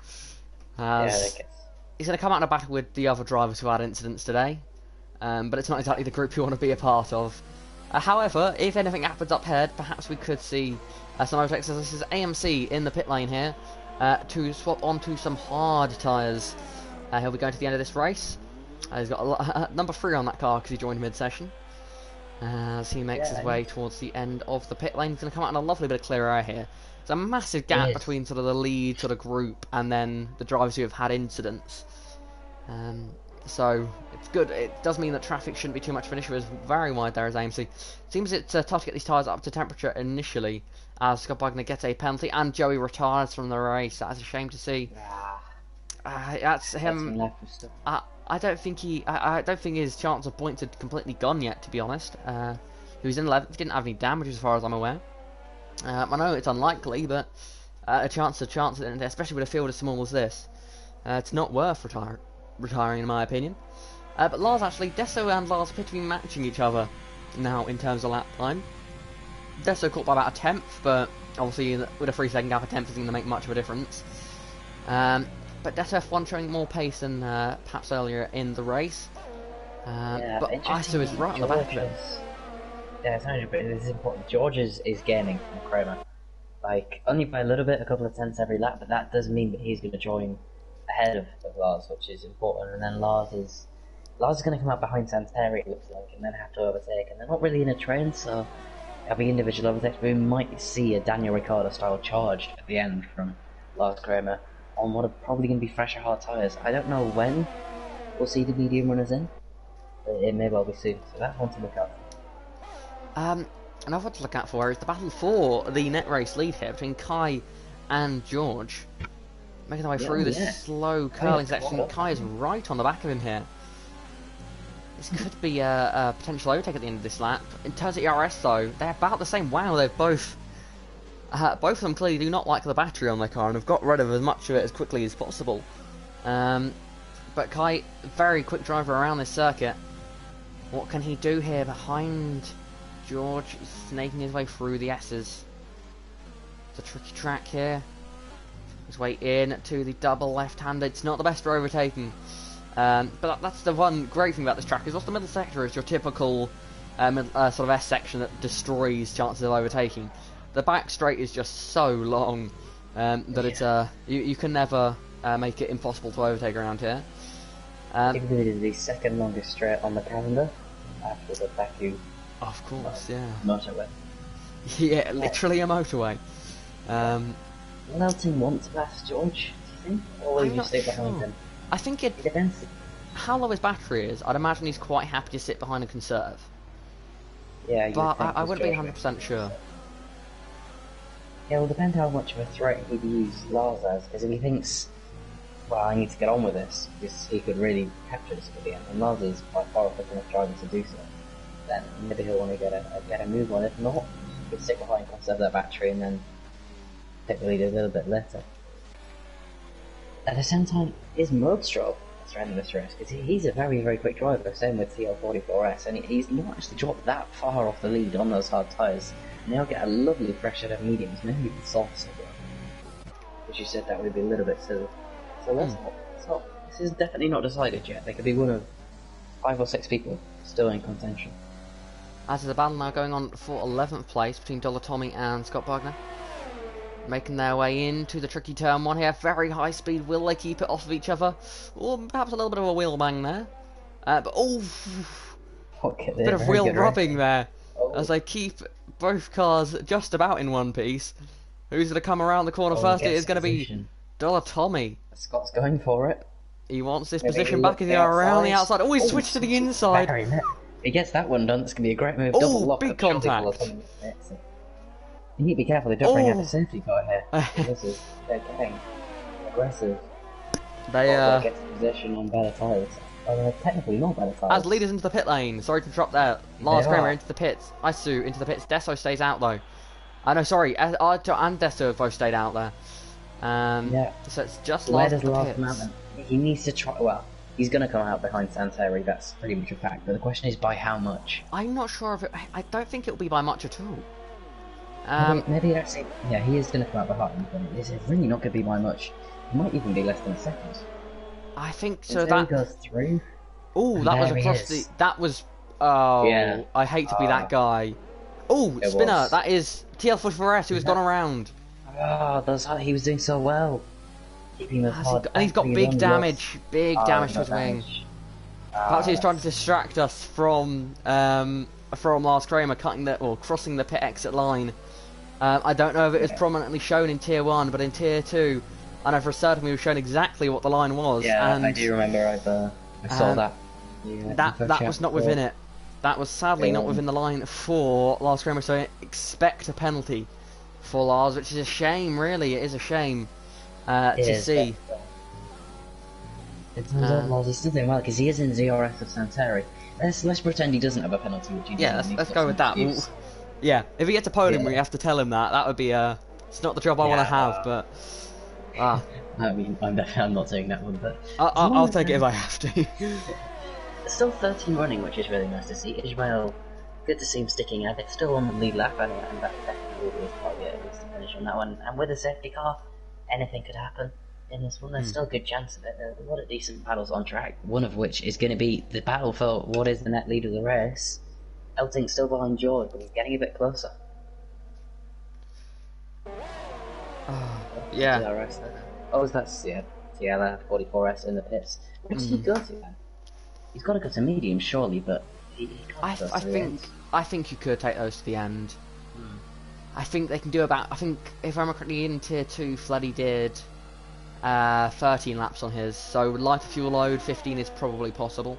He's going to come out in a battle with the other drivers who had incidents today. But it's not exactly the group you want to be a part of. However, if anything happens up ahead, perhaps we could see some overtakes. So this is AMC in the pit lane here to swap onto some hard tyres. He'll be going to the end of this race. He's got number 3 on that car because he joined mid-session. As he makes his way towards the end of the pit lane, he's going to come out in a lovely bit of clear air here. There's a massive gap between sort of the lead sort of group and then the drivers who have had incidents. So it's good. It does mean that traffic shouldn't be too much of an issue. It's very wide there as AMC. Seems it's tough to get these tyres up to temperature initially, as Scott Wagner gets a penalty and Joey retires from the race. That's a shame to see. That's him. I don't think his chance of points had completely gone yet, to be honest. He was in 11th, didn't have any damage as far as I'm aware. I know it's unlikely, but a chance, especially with a field as small as this, it's not worth retiring in my opinion. But Lars actually, Deso and Lars appear to be matching each other now in terms of lap time. Deso caught by about a 10th, but obviously with a 3-second gap, a 10th isn't going to make much of a difference. But Deso F1 showing more pace than perhaps earlier in the race. But Isu is right on the back of it. Yeah, it's not, but it is important. George is gaining on Kramer. Like, only by a little bit, a couple of tenths every lap, but that does mean that he's going to join ahead of Lars, which is important. And then Lars is going to come up behind Santeri, it looks like, and then have to overtake. And they're not really in a train, so there'll be individual overtakes. We might see a Daniel Ricciardo style charge at the end from Lars Kramer on what are probably going to be fresher hard tyres. I don't know when we'll see the medium runners in, but it may well be soon, so that's one to look out for. Another one to look out for is the battle for the net race lead here between Kai and George. Making their way through this slow curling section. Kai is right on the back of him here. This could be a potential overtake at the end of this lap. In terms of ERS though, they're about the same. Wow, they've both of them clearly do not like the battery on their car and have got rid of as much of it as quickly as possible. But Kai, very quick driver around this circuit. What can he do here behind George? He's snaking his way through the S's. It's a tricky track here. His way in to the double left-hander. It's not the best for overtaking. But that's the one great thing about this track, is off the middle sector is your typical sort of S section that destroys chances of overtaking. The back straight is just so long that it's you can never make it impossible to overtake around here. It is the second longest straight on the calendar after the Baku. Of course, motorway. Yeah, literally a motorway. Will Elton want to pass George, do you think? Or will he just stay behind him? I think it depends. How low his battery is, I'd imagine he's quite happy to sit behind and conserve. Yeah, but I wouldn't be 100% sure. Yeah, well, depend how much of a threat he views Lars as, because if he thinks, well, I need to get on with this, because he could really capture this at the end, and Lars is by far a quick enough driver to do so, then maybe he'll want to get a move on. If not, he could stick behind, conserve that battery, and then take the lead a little bit later. At the same time, is Murdstroll surrounding this race, because he's a very, very quick driver, same with TL44S, and he's not actually dropped that far off the lead on those hard tyres. And they'll get a lovely fresh set of mediums, maybe even softs as well. As you said, that would be a little bit silly. So this is definitely not decided yet. They could be one of 5 or 6 people still in contention. As is the battle now going on for 11th place between Dollar Tommy and Scott Wagner. Making their way into the tricky turn 1 here. Very high speed. Will they keep it off of each other? Or perhaps a little bit of a wheel bang there. But bit of wheel rubbing there. As they keep both cars just about in one piece. Who's going to come around the corner first? It is going to be Dollar Tommy. Scott's going for it. He wants this position back as they are around the outside. Oh, he's switched to the inside. He gets that one done. It's going to be a great move. Oh, big contact. You need to be careful. They don't bring out the Oh! safety car here. They're getting aggressive. They, They're getting position on better tyres. Oh, they're technically not better tyres. as leaders into the pit lane. Sorry to drop there. Lars Kramer into the pits. Isu into the pits. Deso stays out though. No, sorry. Arto and Deso have both stayed out there. Yeah. So it's just Where Lars does in the Lars pits. come out then? He needs to try. Well, he's going to come out behind Santeri. That's pretty much a fact. But the question is, by how much? I'm not sure if it. I don't think it'll be by much at all. Maybe actually, yeah, he is going to come out behind, but it's really not going to be by much. It might even be less than a second. I think so. Until That he goes through. Oh, and that was there he across is. the. That was. Oh, Yeah. I hate to be that guy. Oh, It spinner. was. That is TL44S who has gone around. He was doing so well. Keeping the hard. And he's got big damage. Big damage to his wing. Perhaps he's trying to distract us from Lars Kramer crossing the pit exit line. I don't know if it was prominently shown in Tier 1, but in Tier 2, I know for a certain we were shown exactly what the line was. Yeah, and I do remember. I saw that. that was not within it. That was sadly not within the line for Lars Kramer, so expect a penalty for Lars, which is a shame, really. It is a shame to see. It turns out Lars is still doing well because he is in ZRS of Santeri. Let's pretend he doesn't have a penalty. Which he Yeah, doesn't. let's go with that. Yeah, if he gets a podium, we have to tell him that. That would be it's not the job I want to have, but I mean, I'm not saying that one, but I'll take it if I have to. Still 13 running, which is really nice to see. Ishmael, good to see him sticking out. It's still on the lead lap, and that definitely will be his target at least to finish on that one. And with a safety car, anything could happen in this one. There's still a good chance of it. A lot of decent battles on track. One of which is going to be the battle for what is the net lead of the race. Elting still behind George, but he's getting a bit closer. Yeah. TRS there. Oh, that's TLR 44S in the pits. Where does he go to then? He's got to go to medium, surely, but he can't go to the end. I think you could take those to the end. I think they can do about. I think if I'm correctly in Tier 2, Fleddy did 13 laps on his. So lighter fuel load, 15 is probably possible.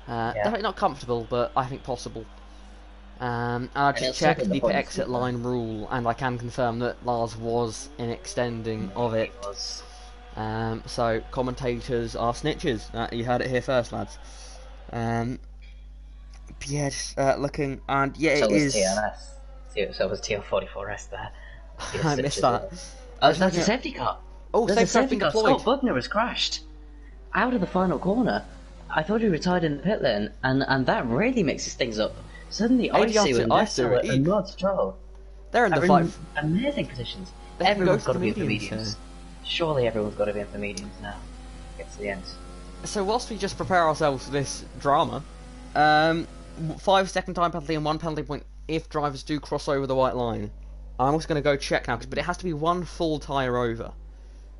Definitely not comfortable, but I think possible. And I just checked the pit exit line rule, and I can confirm that Lars was in extending of it. So commentators are snitches. You heard it here first, lads. Yeah, just looking, and yeah, So it was is. TLS. So was TL44S there. I missed that. That's a safety car. Oh, There's safety car deployed. Scott Bugner has crashed out of the final corner. I thought he retired in the pit lane, and that really mixes things up. Suddenly, Isu and Deso and Rod Stroll They're in the are fight. in amazing positions. They can Everyone's go got to to be in for mediums, mediums. Surely everyone's got to be in for mediums now. Get to the end. So whilst we just prepare ourselves for this drama, 5-second time penalty and 1 penalty point if drivers do cross over the white line. I'm also going to go check now, but it has to be 1 full tyre over.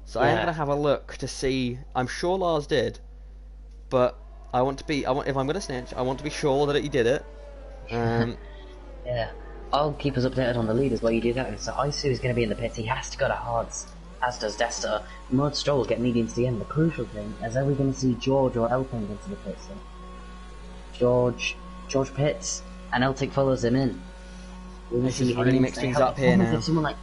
So I am going to have a look to see. I'm sure Lars did, but if I'm going to snitch, I want to be sure that he did it. Yeah, I'll keep us updated on the leaders while you do that. So Isu is going to be in the pits. He has to go to hards, as does Desta. Mud Stroll get medium to the end. The crucial thing is, are we going to see George or Elting into the pits? George pits, and Elting follows him in. This is really mixed things up here now. Someone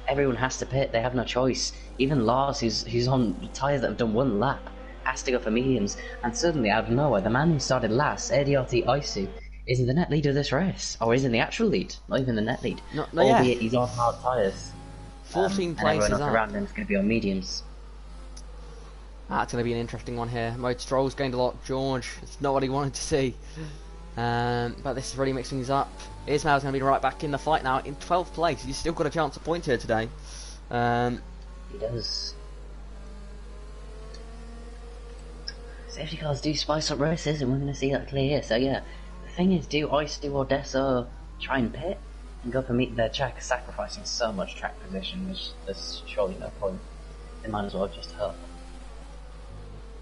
everyone has to pit. They have no choice. Even Lars, who's on tyres that have done 1 lap, has to go for mediums. And suddenly, out of nowhere, the man who started last, ADRT Isu, is in the net lead of this race, or is in the actual lead, not even the net lead. Albeit he's on hard tyres. 14 places and everyone up. around him is going to be on mediums. That's going to be an interesting one here. Mode Stroll's gained a lot. George, it's not what he wanted to see. But this is really mixing things up. Ismail's going to be right back in the fight now in 12th place. He's still got a chance to point here today. He does. Safety cars do spice up races, and we're going to see that clear here. So yeah, the thing is, do Isu or Deso try and pit and go for meet their track, sacrificing so much track position, which there's surely no point. They might as well just hope.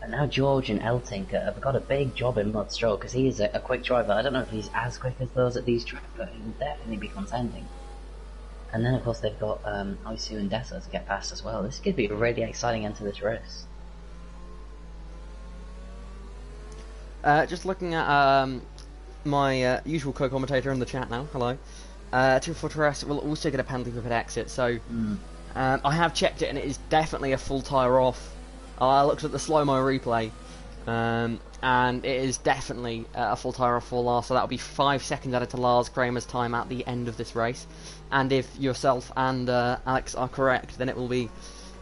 And now George and Elting have got a big job in Mud Stroll, because he is a quick driver. I don't know if he's as quick as those at these tracks, but he will definitely be contending. And then of course they've got Isu and Deso to get past as well. This could be a really exciting end to this race. Just looking at my usual co-commentator in the chat now. Hello. Team Fortress will also get a penalty for pit exit, so Mm. I have checked it and it is definitely a full tyre off. I looked at the slow-mo replay, and it is definitely a full tyre off for Lars, so that'll be 5 seconds added to Lars Kramer's time at the end of this race. And if yourself and Alex are correct, then it will be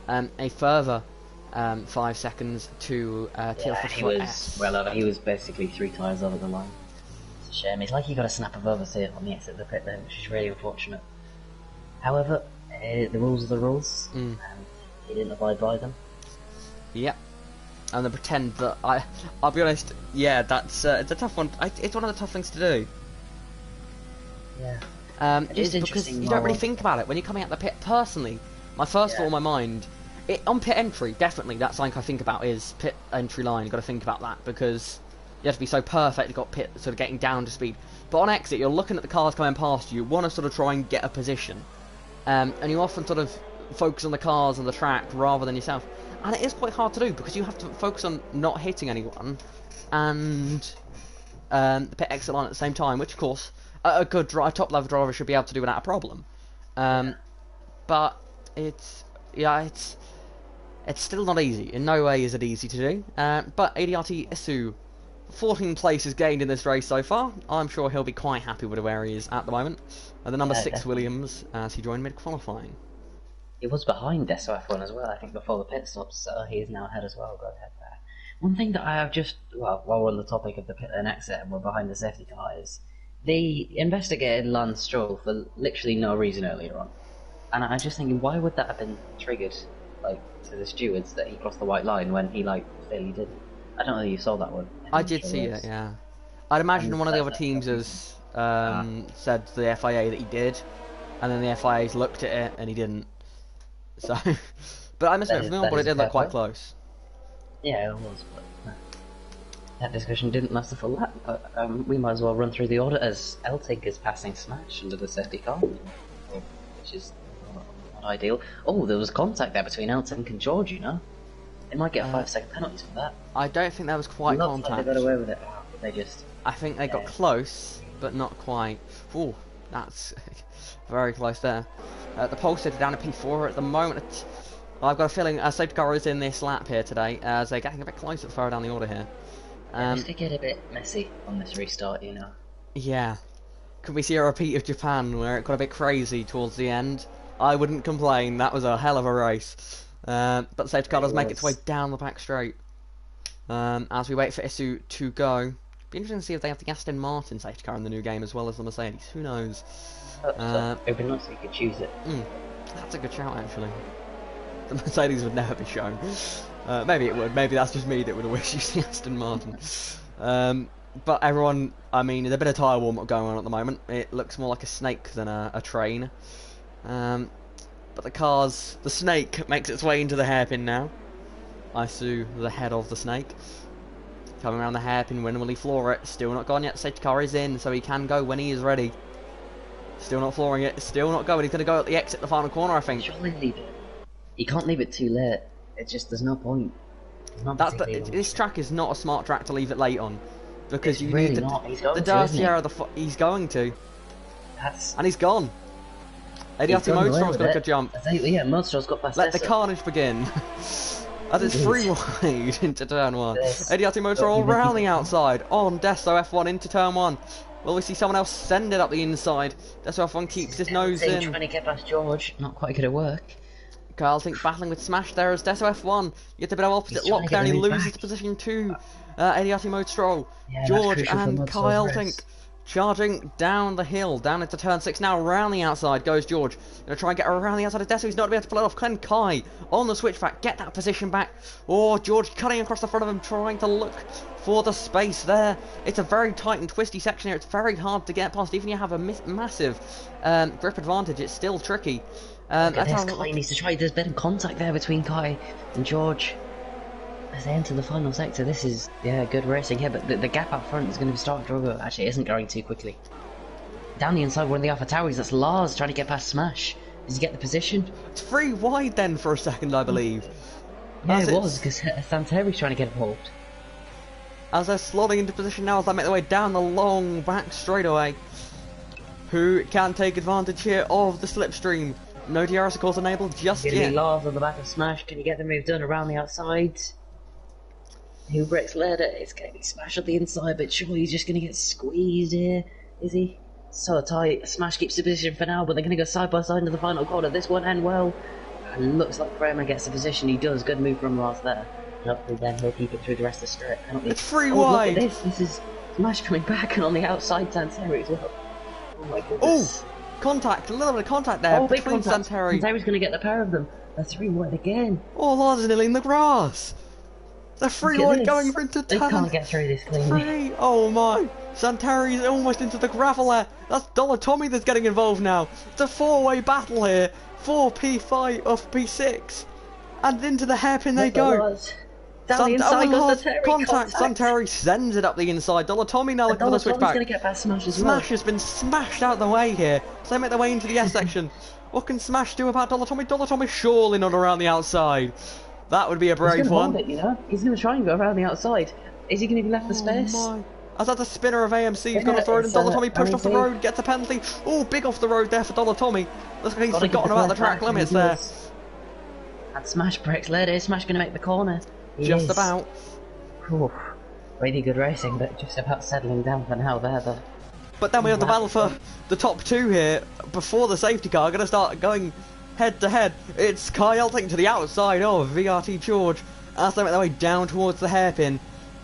a further 5 seconds to Yeah, he was well over. He was basically 3 tyres over the line. It's a shame. It's like he got a snap of oversteer on the exit of the pit lane, which is really unfortunate. However, the rules are the rules, and he didn't abide by them. Yep. And then pretend that I'll be honest. Yeah, that's it's a tough one. It's one of the tough things to do. Yeah. It's because you don't really think about it when you're coming out the pit. Personally, my first thought in my mind, on pit entry, definitely that's something I think about is pit entry line. You've got to think about that because you have to be so perfect. You've got pit sort of getting down to speed. But on exit, you're looking at the cars coming past you. You want to sort of try and get a position, and you often sort of focus on the cars and the track rather than yourself. And it is quite hard to do because you have to focus on not hitting anyone and the pit exit line at the same time, which of course a good top level driver should be able to do without a problem. But it's still not easy. In no way is it easy to do. But ADRT Isu, 14 places gained in this race so far. I'm sure he'll be quite happy with where he is at the moment. The number 6 definitely. Williams as he joined mid qualifying. He was behind Deso F1 as well, I think, before the pit stops, so he is now ahead as well. Go ahead there. One thing that I have just, well, while we're on the topic of the pit lane exit and we're behind the safety car, is they investigated Lance Stroll for literally no reason earlier on. And I'm just thinking, why would that have been triggered, like, to the stewards that he crossed the white line when he, like, clearly didn't? I don't know if you saw that one. I did see it, yeah. I'd imagine one of the other teams has said to the FIA that he did, and then the FIA's looked at it and he didn't. So, but I must admit, from the onboard, it did look quite close. Yeah, it was, but that discussion didn't last the full lap. But we might as well run through the order as Eltig is passing Smash under the safety car, which is not ideal. Oh, there was contact there between Eltig and George, you know. They might get a 5-second penalty for that. I don't think that was quite Looks contact. like they got away with it. They just. I think they got close, but not quite. Ooh, that's very close there. The pole sitter down at P4 at the moment. I've got a feeling safety car is in this lap here today, as they're getting a bit closer further down the order here. Just to get a bit messy on this restart, you know. Yeah. Could we see a repeat of Japan where it got a bit crazy towards the end? I wouldn't complain, that was a hell of a race. But the safety car does make its way down the back straight. As we wait for Isu to go. Be interesting to see if they have the Aston Martin safety car in the new game as well as the Mercedes. Who knows? It'd be nice if you could choose it. That's a good shout, actually. The Mercedes would never be shown. Maybe it would. Maybe that's just me that would wish using Aston Martin. But everyone, I mean, there's a bit of tyre warm-up going on at the moment. It looks more like a snake than a train. But the snake makes its way into the hairpin now. Isu, the head of the snake. Coming around the hairpin, when will he floor it? Still not gone yet. Safety car is in, so he can go when he is ready. Still not flooring it. Still not going. He's going to go at the exit, the final corner, I think. Surely leave it. You can't leave it too late. It's just there's no point. This track is not a smart track to leave it late on, because you really need not. He's going the to, dirty air of the. He's going to, and he's gone. Adiati Motorstraw's got a good jump. Yeah, Motorstraw's got past. Let the carnage begin. As it's 3 wide into turn 1. Adiati Motorstraw around the outside on Deso F1 into turn 1. Will we see someone else send it up the inside? Deso F1 keeps his nose in. Trying to get past George, not quite going to work. Kyle Tink battling with Smash there as Deso F1. You get a bit of opposite lockdown, he loses position to Adiati Motorstraw. Yeah, George and Kyle Tink charging down the hill, down into turn 6 now, around the outside goes George. Gonna try and get around the outside of Deso, he's not going to be able to pull it off. Can Kai on the switchback get that position back? Or George cutting across the front of him, trying to look for the space there. It's a very tight and twisty section here, it's very hard to get past. Even if you have a massive grip advantage, it's still tricky. Kai needs to try, there's been contact there between Kai and George. As they enter the final sector, this is, good racing here, but the gap up front is going to start to struggle. Actually, it isn't going too quickly. Down the inside, one of the Alpha Tauris, that's Lars trying to get past Smash. Does he get the position? It's 3 wide then for a second, I believe. Yeah, it was, because Santeri's trying to get involved. As they're slotting into position now, as they make their way down the long back straightaway. who can take advantage here of the slipstream. No DRS of course enabled just Gonna be yet. Lars on the back of Smash. Can you get the move done around the outside? Who breaks ladder? It's gonna be Smash on the inside, but surely he's just gonna get squeezed here. Is he? So tight. Smash keeps the position for now, but they're gonna go side by side into the final corner. This one and well. And looks like Kramer gets the position. He does. Good move from Lars there. And hopefully then he'll keep it through the rest of the strip. It's free oh, wide. Look at this. This is Smash coming back and on the outside Santeri as well. Oh my goodness. Oh! Contact, a little bit of contact there Oh, big between contact. Santeri. Santeri's going to get the pair of them. They're 3 wide again. Oh, Lars is nearly in the grass. They're free Look at wide this. going into They turn can't get through this cleanly. 3. Oh my. Santeri's almost into the gravel there. That's Dollar Tommy that's getting involved now. It's a 4-way battle here. 4 P5 of P6. And into the hairpin they go. Down the inside goes the Terry. Contact. Santeri sends it up the inside. Dollar Tommy now looking for the switchback. Going to get past Smash as well. Smash has been smashed out the way here. So they make their way into the S section. What can Smash do about Dollar Tommy? Dollar Tommy surely not around the outside. That would be a brave He's one. Hold it, you know? He's going to try and go around the outside. Is he going to be left for space? My. As that's a spinner of AMC, he's going to throw it in. Dollar Tommy pushed off the road, gets a penalty. Oh, big off the road there for Dollar Tommy. Looks like he's forgotten about the track limits there. And Smash breaks later. Is Smash going to make the corner? Just about. Ooh, really good racing, but just about settling down for now there. But then we have the battle for the top 2 here. Before the safety car, going to start going head to head. It's Kai Elting to the outside of VRT George as they make their way down towards the hairpin,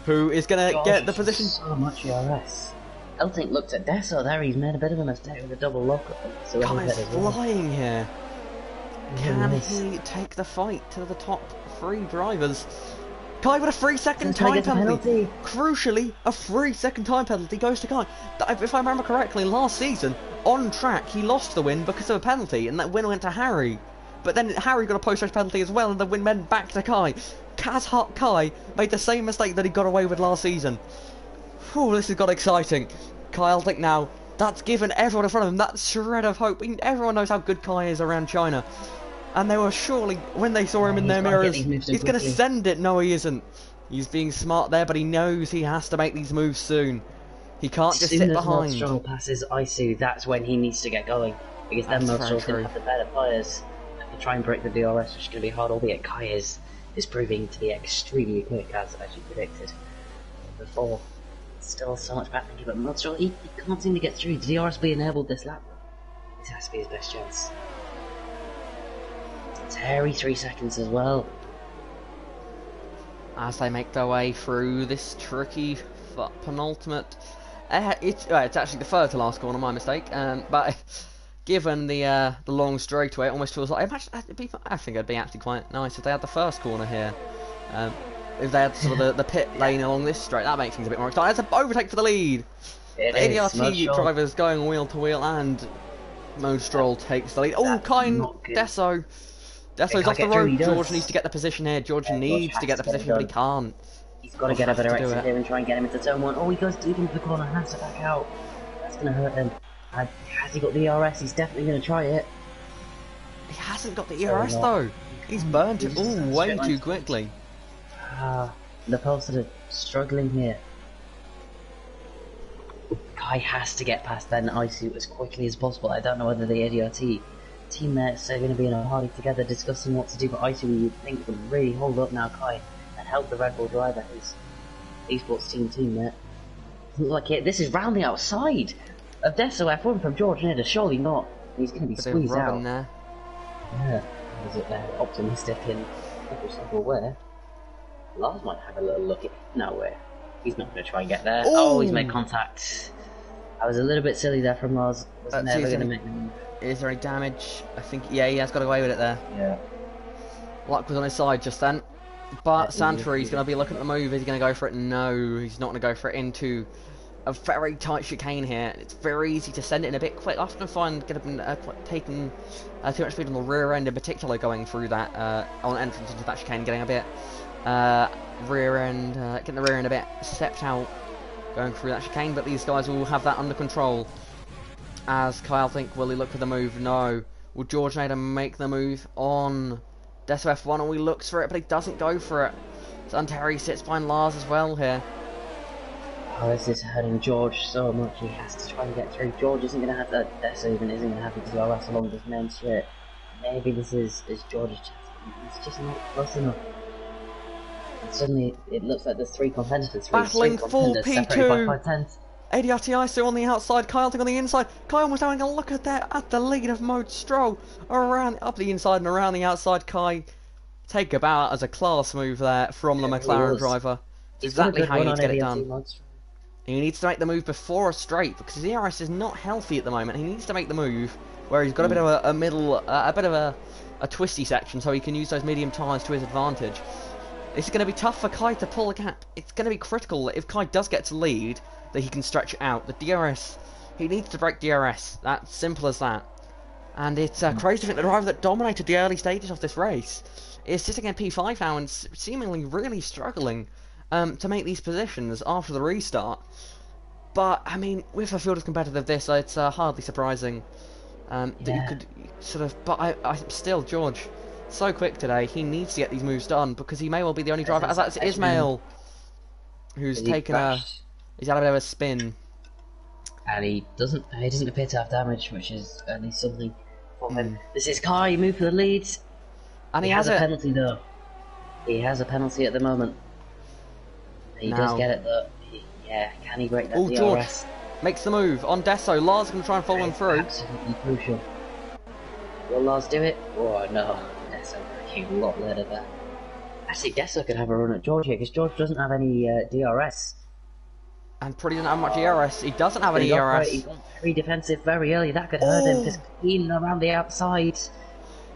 who is going to get the position. So much ERS. Elting looked at Deso there. He's made a bit of a mistake with a double lock. So Kai's flying here. Can he take the fight to the top 3 drivers? Kai with a 3-second time penalty. Crucially, a 3-second time penalty goes to Kai. If I remember correctly, last season, on track, he lost the win because of a penalty, and that win went to Harry. But then Harry got a post-race penalty as well, and the win went back to Kai. Kai made the same mistake that he got away with last season. Whew, this has got exciting. Kai Elting now, that's given everyone in front of him that shred of hope. Everyone knows how good Kai is around China. And they were surely, when they saw him in their mirrors, he's going to send it. No, he isn't. He's being smart there, but he knows he has to make these moves soon. He can't just sit behind. As soon as Modstroll passes Isu, that's when he needs to get going. Because then Modstroll's going to have the better tyres to try and break the DRS, which is going to be hard, albeit Kai is proving to be extremely quick, as you predicted before. Still so much back thinking, but Modstroll, he can't seem to get through. DRS be enabled this lap. This has to be his best chance. Terry 3 seconds as well. As they make their way through this tricky penultimate, it's actually the third to last corner, my mistake. But given the long straightaway, it almost feels like I think it'd be actually quite nice if they had the first corner here. If they had sort of the pit lane along this straight, that makes things a bit more exciting. It's an overtake for the lead. The ADRT drivers going wheel to wheel, and Modstroll takes the lead. Oh, kind Deso. Deso's off the road. George needs to get the position here. George needs to get the position, but he can't. He's got to get a better exit here and try and get him into turn 1. Oh, he goes deep into the corner, has to back out. That's going to hurt him. Has he got the ERS? He's definitely going to try it. He hasn't got the ERS though. He's burnt it all way too quickly. Lepel's sort of struggling here. Kai has to get past Ben Isu as quickly as possible. I don't know whether the ADRT teammates are going to be in a party together discussing what to do, but Isu, you'd think, would really hold up now Kai and help the Red Bull driver, his esports teammate. Doesn't look like it. This is round the outside of Deso F1 from George Nida. Surely not. He's going to be squeezed out. There. Yeah, is it optimistic in every single way? Lars might have a little look at. No way. He's not going to try and get there. Oh, he's made contact. I was a little bit silly there from Lars. Was never going to make the move. Is there any damage? I think, yeah, he has got away with it there. Yeah. Luck was on his side just then. But Santeri's going to be looking at the move. Is he going to go for it? No, he's not going to go for it into a very tight chicane here. It's very easy to send it in a bit quick. I often find taking too much speed on the rear end in particular going through that, on entrance into that chicane, getting a bit getting the rear end a bit stepped out going through that chicane, but these guys will have that under control. As Kyle think, will he look for the move? No. Will George Nader make the move on Deso F1? And he looks for it, but he doesn't go for it. Santeri sits behind Lars as well here. Oh, this is hurting George so much. He has to try and get through. George isn't going to have that. Dessa even isn't going to have the DRS along this main straight. Maybe this is George's chance. He's just not close enough. And suddenly it looks like there's three competitors. Battling full P2. By 5/10. ADRTI on the outside, Kyle on the inside. Kyle was having a look at the lead of Mode Stroll. Around up the inside and around the outside. Kai take a bow as a class move there from the McLaren driver. It's exactly how you need to get it done. He needs to make the move before a straight because his ERS is not healthy at the moment. He needs to make the move where he's got a bit of a middle, a bit of a twisty section, so he can use those medium tyres to his advantage. This is going to be tough for Kai to pull the gap. It's going to be critical that if Kai does get to lead, that he can stretch it out. The DRS, he needs to break DRS. That's simple as that. And it's crazy to think the driver that dominated the early stages of this race is sitting in P5 now and seemingly really struggling to make these positions after the restart. But, I mean, with a field as competitive as this, it's hardly surprising that you could sort of... But I still, George, so quick today, he needs to get these moves done because he may well be the only driver, as that's Ismail, who's taken he's had a bit of a spin. And he doesn't appear to have damage, which is at least something for him. This is Kai, move for the lead. And he has a penalty though. He has a penalty at the moment. He does get it though. Can he break that DRS? George makes the move on Desso. Lars going to try and follow him through. Absolutely crucial. Will Lars do it? Oh no, Desso breaking a lot later there. Actually, Desso could have a run at George here because George doesn't have any DRS. And probably doesn't have much ERS. He doesn't have any ERS. He got very defensive very early. That could hurt him because clean around the outside.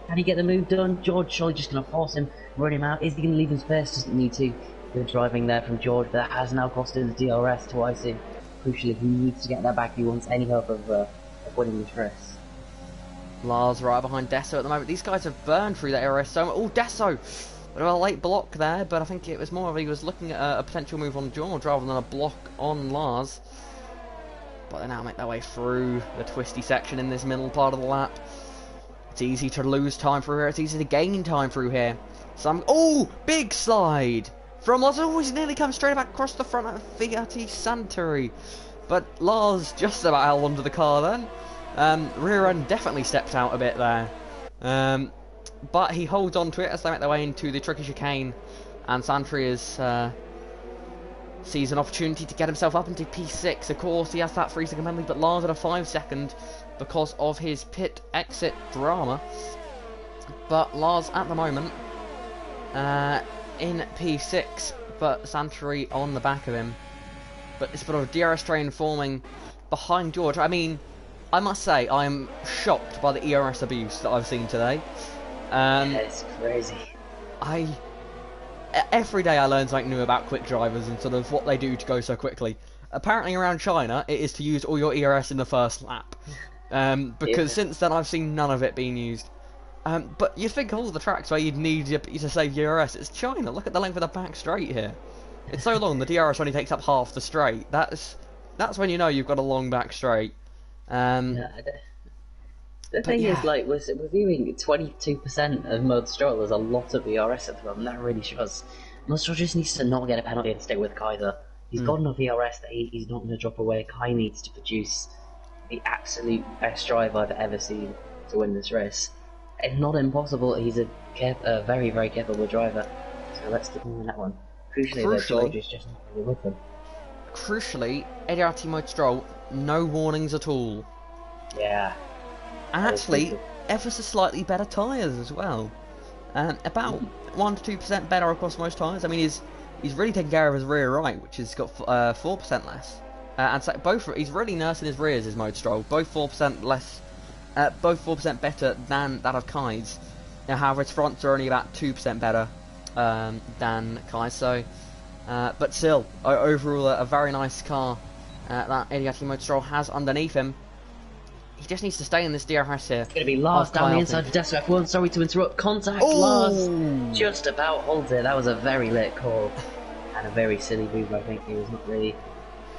Can he get the move done? George surely just going to force him, run him out. Is he going to leave him space? Doesn't need to. Good driving there from George, but that has now cost him the DRS twice. Crucially, he needs to get that back if he wants any hope of winning this race. Lars right behind Desso at the moment. These guys have burned through that ERS so much. Oh, Desso! Bit of a late block there, but I think it was more of he was looking at a potential move on George rather than a block on Lars. But they now make their way through the twisty section in this middle part of the lap. It's easy to lose time through here. It's easy to gain time through here. Big slide from Lars. Oh, he's nearly come straight back across the front of Fiat Santori. But Lars just about held onto the car then. Rear end definitely stepped out a bit there. But he holds on to it as they make their way into the tricky chicane, and Santori sees an opportunity to get himself up into P6. Of course, he has that 3-second penalty, but Lars at a 5-second because of his pit exit drama. But Lars at the moment in P6, but Santori on the back of him. But it's a bit of a DRS train forming behind George. I mean, I must say, I'm shocked by the ERS abuse that I've seen today. It's crazy. Every day I learn something new about quick drivers and sort of what they do to go so quickly. Apparently around China, it is to use all your ERS in the first lap. Because since then I've seen none of it being used. But you think of all the tracks where you'd need you to save your ERS. It's China. Look at the length of the back straight here. It's so long, the DRS only takes up half the straight. That's when you know you've got a long back straight. The thing is, like, we're viewing 22% of Mode Stroll. There's a lot of ERS at the moment. That really shows. Mode Stroll just needs to not get a penalty and stay with Kai, though. He's got enough ERS that he's not going to drop away. Kai needs to produce the absolute best drive I've ever seen to win this race. It's not impossible. He's a very, very capable driver. So let's keep him on that one. Crucially, George is just not really with him. Crucially, ADRT Mode Stroll, no warnings at all. Yeah. And actually, ever so slightly better tyres as well. About 1 to 2% better across most tyres. I mean, he's really taking care of his rear right, which has got 4% less. And so he's really nursing his rears, his Mode Stroll. Both 4% less, both 4% better than that of Kai's. Now, however, his fronts are only about 2% better than Kai's. So, but still, overall, a very nice car that ADRT Mode Stroll has underneath him. He just needs to stay in this DRS here. It's going to be Lars down the inside of Desso F1. Sorry to interrupt. Contact. Lars just about holds it. That was a very late call and a very silly move. I think he was not really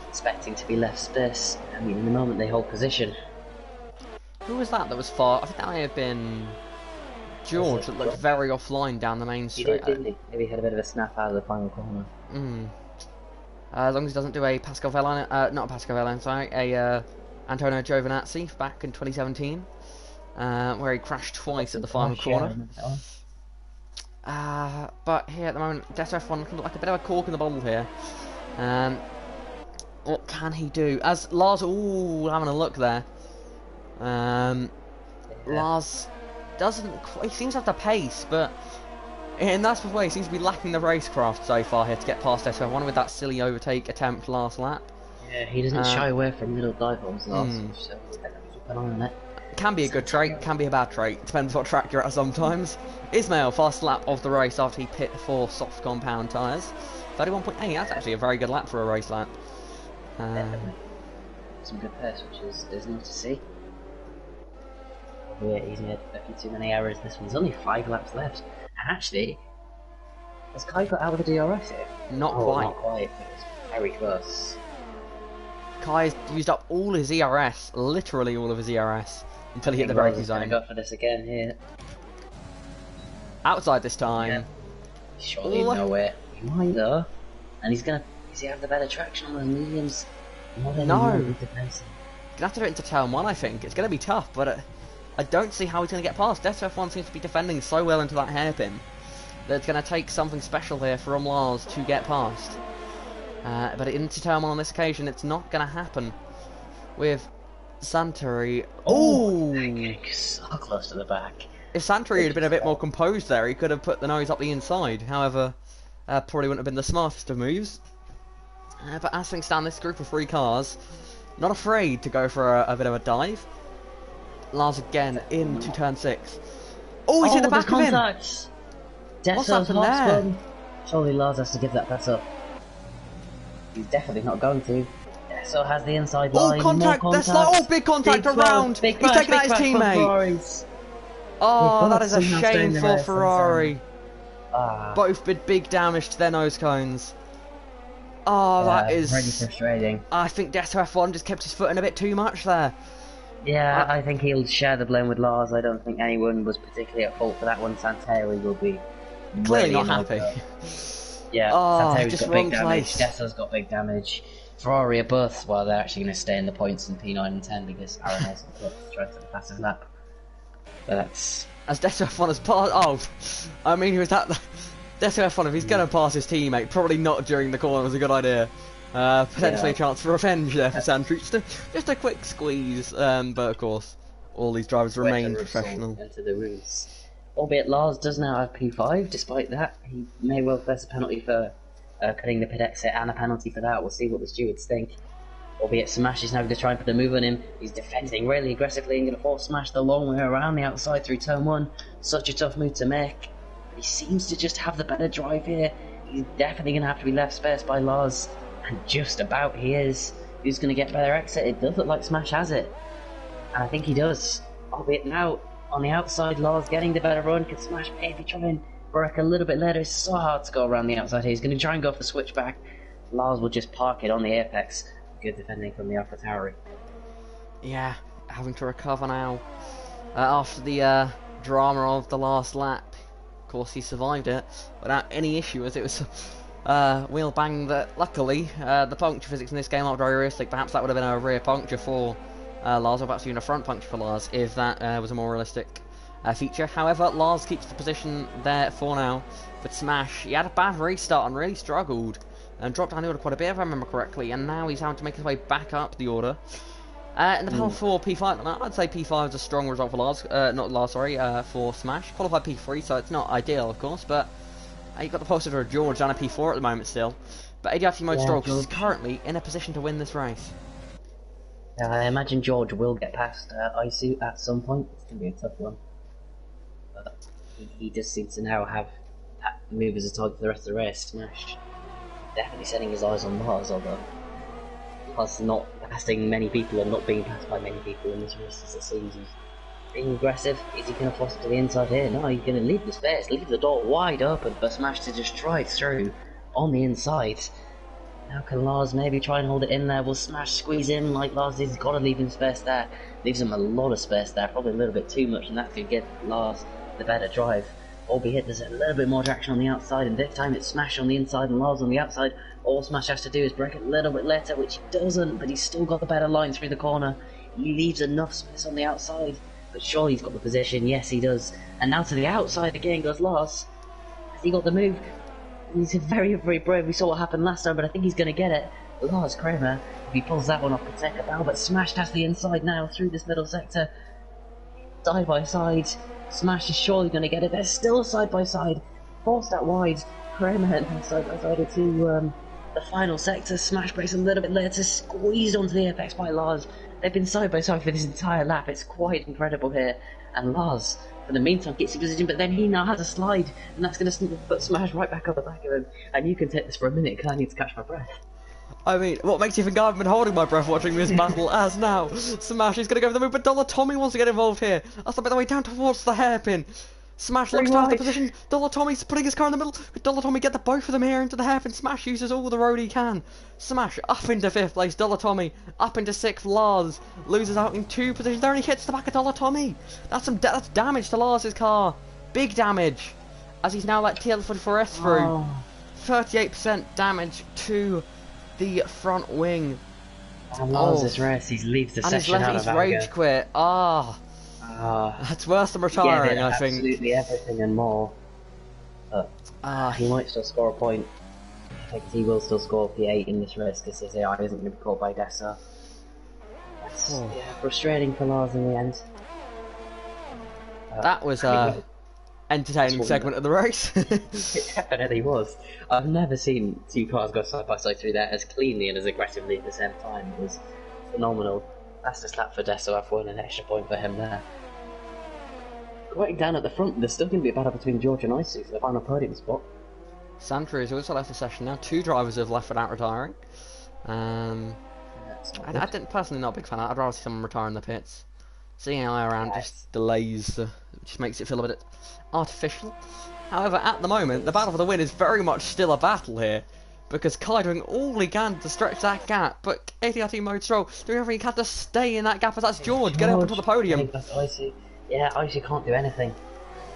expecting to be left space. I mean, in the moment they hold position. Who was that was far? I think that may have been George that looked very offline down the main straight. He did, didn't he? Maybe he had a bit of a snap out of the final corner. As long as he doesn't do a Pascal Wehrlein, not a Pascal Wehrlein, sorry, a Antonio Giovinazzi back in 2017, where he crashed twice at the final corner. But here at the moment, Death F1 looking like a bit of a cork in the bottle here. What can he do? As Lars, ooh, having a look there. Lars doesn't quite, he seems to have the pace, but in that sort of way, he seems to be lacking the racecraft so far here to get past F1 with that silly overtake attempt last lap. Yeah, he doesn't shy away from middle dive bombs last, so keep an eye on it. Can be a good trait, can be a bad trait, depends what track you're at sometimes. Ismail, fast lap of the race after he pit for soft compound tyres. 31.8, that's actually a very good lap for a race lap. Definitely. Some good pace, which is nice to see. Yeah, he's made a few too many errors this one. There's only 5 laps left. And actually, has Kai got out of the DRS here? Not quite. Not quite. It was very close. Kai's used up all his ERS, literally all of his ERS, until he hit the braking zone. Go for this again here. Outside this time. Yeah. Surely nowhere. He might though. And he's gonna. Does he have the better traction on the mediums? No. Gonna have to do it into turn 1, I think. It's gonna be tough, but I don't see how he's gonna get past. Death F1 seems to be defending so well into that hairpin that it's gonna take something special here from Lars to get past. But into turn 1 on this occasion, it's not gonna happen with Santeri. Oh, getting so close to the back. If Santeri had been a bit more composed there, he could have put the nose up the inside. However, probably wouldn't have been the smartest of moves. But as things stand, this group of 3 cars, not afraid to go for a bit of a dive. Lars again into turn 6. Oh, he's hit the back of him! What's happened there? Surely Lars has to give that pass up. He's definitely not going to. Desso has the inside line. Oh, contact! That's like, big contact around! He's taking out his teammate! Oh, that is a shame for Ferrari. Both did big damage to their nose cones. Oh, that is really frustrating. I think Desso F1 just kept his foot in a bit too much there. Yeah, I think he'll share the blame with Lars. I don't think anyone was particularly at fault for that one. Santeri will be clearly not happy. Yeah, Santeri's got big damage. Desso's got big damage. Ferrari are both, well, they're actually going to stay in the points in P9 and 10 because Aaron Nelson tried to the fastest lap. But that's... As Desso F1 has passed... Oh, I mean, he was that... Desso F1, if he's going to pass his teammate, probably not during the corner, was a good idea. Potentially a chance for revenge there for Santeri. Just a quick squeeze, but of course, all these drivers remain professional. Into the roots. Albeit Lars does now have P5, despite that. He may well face a penalty for cutting the pit exit and a penalty for that. We'll see what the stewards think. Albeit Smash is now going to try and put a move on him. He's defending really aggressively and going to force Smash the long way around the outside through turn 1. Such a tough move to make. But he seems to just have the better drive here. He's definitely going to have to be left space by Lars. And just about he is. Who's going to get better exit? It does look like Smash has it. And I think he does. Albeit now, on the outside, Lars getting the better run. Can Smash maybe try and work a little bit later? It's so hard to go around the outside here. He's going to try and go for the switchback. Lars will just park it on the apex. Good defending from the AlphaTauri. Yeah, having to recover now. After the drama of the last lap. Of course, he survived it without any issue, as it was wheel bang that, luckily, the puncture physics in this game aren't very realistic. Perhaps that would have been a rear puncture for Lars, or perhaps even a front puncture for Lars, if that was a more realistic feature. However, Lars keeps the position there for now. But Smash, he had a bad restart and really struggled. And dropped down the order quite a bit, if I remember correctly, and now he's having to make his way back up the order. In the panel for P5, I'd say P5 is a strong result for Lars, for Smash. Qualified P3, so it's not ideal, of course, but you've got the poster of George down a P4 at the moment still. But ADRT Motorsport is currently in a position to win this race. I imagine George will get past Isu at some point. It's going to be a tough one. But he just seems to now have that move as a target for the rest of the race. Smash. Definitely setting his eyes on Lars, although Lars not passing many people and not being passed by many people in this race, as it seems. He's being aggressive. Is he going to force it to the inside here? No, he's going to leave the space, leave the door wide open for Smash to just drive through on the inside. Now can Lars maybe try and hold it in there? Will Smash squeeze in like Lars is? He's got to leave him space there. Leaves him a lot of space there, probably a little bit too much, and that could give Lars the better drive. albeit there's a little bit more traction on the outside, and this time it's Smash on the inside and Lars on the outside. All Smash has to do is break it a little bit later, which he doesn't, but he's still got the better line through the corner. He leaves enough space on the outside, but surely he's got the position. Yes, he does. And now to the outside again goes Lars. Has he got the move? He's very, very brave. We saw what happened last time, but I think he's going to get it. Lars Kramer, if he pulls that one off, could take a bow, but Smash has the inside now through this middle sector. Side by side. Smash is surely going to get it. They're still side by side. Forced out wide. Kramer side by side to the final sector. Smash breaks a little bit later, squeezed onto the apex by Lars. They've been side by side for this entire lap. It's quite incredible here. And Lars, for the meantime, gets in position, but then he now has a slide, and that's going to put Smash right back on the back of him. And you can take this for a minute, because I need to catch my breath. I mean, what makes you think I've been holding my breath watching this battle as now? Smash is going to go for the move, but Dollar Tommy wants to get involved here. That's a bit the way down towards the hairpin. Smash looks to have the position. Dollar Tommy's putting his car in the middle. Could Dollar Tommy get the both of them here into the hairpin? Smash uses all the road he can. Smash up into 5th place. Dollar Tommy up into 6th. Lars loses out in 2 positions. There, and he hits the back of Dollar Tommy. That's that's damage to Lars's car. Big damage. As he's now let TL44S through. 38% damage to the front wing. And Lars' race, he leaves the session out of his rage quit. That's worse than retiring, I think. Absolutely everything and more. But he might still score a point. Because he will still score P8 in this race because his AI isn't going to be caught by Dessa. That's frustrating for Lars in the end. That was entertaining segment of the race. It definitely was. I've never seen 2 cars go side by side through there as cleanly and as aggressively at the same time. It was phenomenal. Fastest lap for Dessa. I've won an extra point for him there. Right down at the front, there's still going to be a battle between George and Isu for the final podium spot. Santry has also left the session now. 2 drivers have left without retiring. I didn't personally not a big fan. I'd rather see someone retire in the pits. Seeing AI around just delays, just makes it feel a bit artificial. However, at the moment, the battle for the win is very much still a battle here. Because Kai doing all he can to stretch that gap, but ADRT Mode Stroll doing everything he can to stay in that gap as that's George getting up onto the podium. I think that's Isu. Yeah, Isu can't do anything.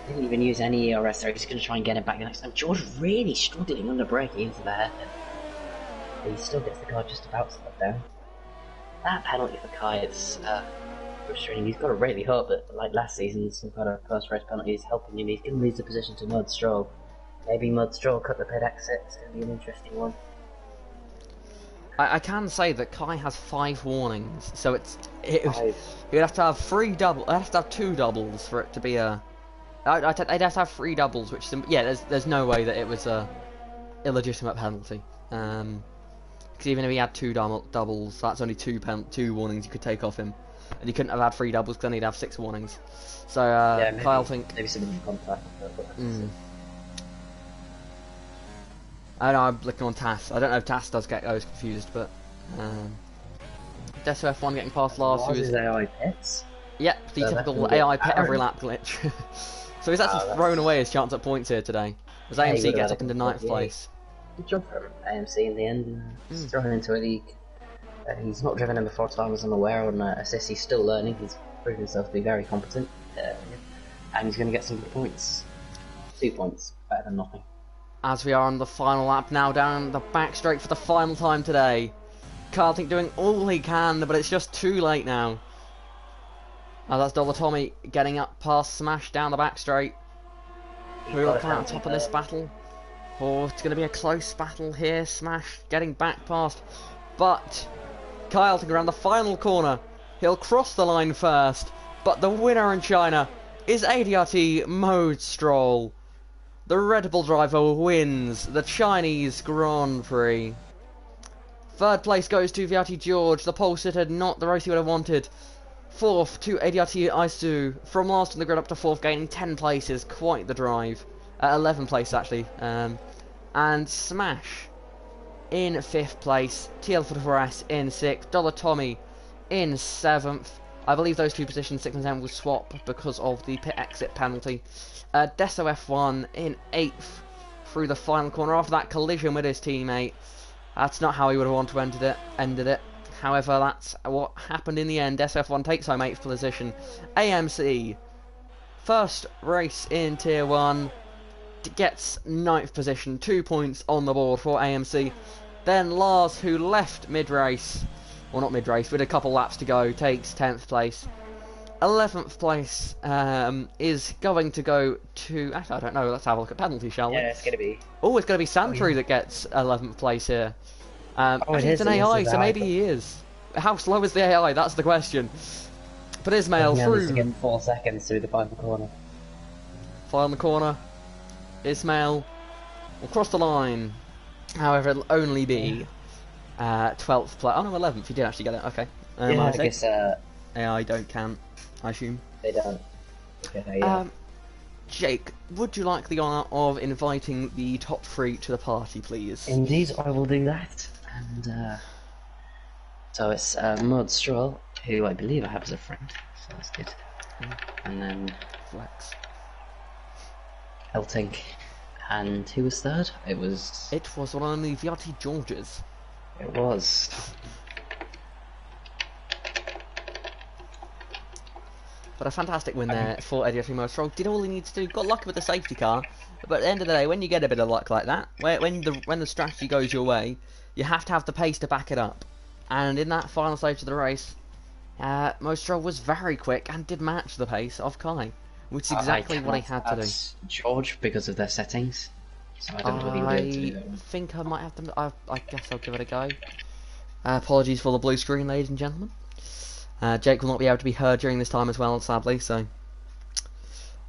Didn't even use any ERS there, he's just going to try and get him back the next time. George really struggling under braking into the hairpin. But he still gets the car just about slowed down. That penalty for Kai, it's frustrating. He's got to really hope that, like last season, some kind of first race penalty is helping him. He's going to lose the position to Mud Stroll. Maybe Mud Stroll cut the pit exit. It's going to be an interesting one. I can say that Kai has 5 warnings, so you'd have to have 3 double. I'd have to have 2 doubles for it to be a. I'd have to have 3 doubles, which there's no way that it was a illegitimate penalty. Because even if he had 2 doubles, that's only 2 warnings you could take off him, and he couldn't have had 3 doubles because then he'd have 6 warnings. So yeah, maybe, Kyle think maybe some contact. I know I'm looking on TAS. I don't know if TAS does get those confused, but Desso F1 getting past Lars, who is AI pits. Yep, the typical AI pit every lap glitch. So he's actually thrown away his chance at points here today. As AMC gets up into 9th place. Good job for AMC in the end. He's thrown into a league. He's not driven him before, as far as I'm aware. On assist, he's still learning. He's proven himself to be very competent, and he's going to get some good points. 2 points, better than nothing. As we are on the final lap now, down the back straight for the final time today. Karting doing all he can, but it's just too late now. That's Dollar Tommy getting up past Smash down the back straight. Who will come out on top of this battle? Oh, it's going to be a close battle here. Smash getting back past. But Kyleton around the final corner. He'll cross the line first. But the winner in China is ADRT Mode Stroll. The Red Bull driver wins the Chinese Grand Prix. 3rd place goes to VRT George. The pole sitter, not the race he would have wanted. 4th to ADRT Isu. From last on the grid up to 4th, gaining 10 places. Quite the drive. 11 place actually. And Smash in 5th place. TL44S in 6th. Dollar Tommy in 7th. I believe those 2 positions, 6 and 7, will swap because of the pit exit penalty. Desso F1 in 8th through the final corner after that collision with his teammate. That's not how he would have wanted to ended it. However, that's what happened in the end. Desso F1 takes home 8th position. AMC first race in Tier 1, gets 9th position, 2 points on the board for AMC. Then Lars, who left mid-race, well not mid-race, with a couple laps to go, takes 10th place. 11th place is going to go to... Actually, I don't know, let's have a look at penalty, shall we? Yeah, it's going to be... Oh, it's going to be Santry that gets 11th place here. it It's is. an AI, so maybe he is. How slow is the AI? That's the question. But Ismail through... Again, 4 seconds through the final corner. Final corner. Ismail will cross the line. However, it'll only be 12th place. Oh no, 11th. He did actually get it. Okay. Yeah, I guess AI don't count, I assume. they don't. Okay, yeah. Jake, would you like the honour of inviting the top 3 to the party, please? Indeed, I will do that. And so it's Mud Stroll, who I believe I have as a friend, so that's good. And then Flex. Elting. And who was third? It was one of the Viati Georges. It was. But a fantastic win there for Eddie Stroll. Did all he needs to do. Got lucky with the safety car. But at the end of the day, when you get a bit of luck like that, when the strategy goes your way, you have to have the pace to back it up. And in that final stage of the race, Mo Stroll was very quick and did match the pace of Kai, which is exactly what he had to do. George, because of their settings. So I don't know if he would be able to do that. I think I might have to. I guess I'll give it a go. Apologies for the blue screen, ladies and gentlemen. Jake will not be able to be heard during this time as well, sadly, so...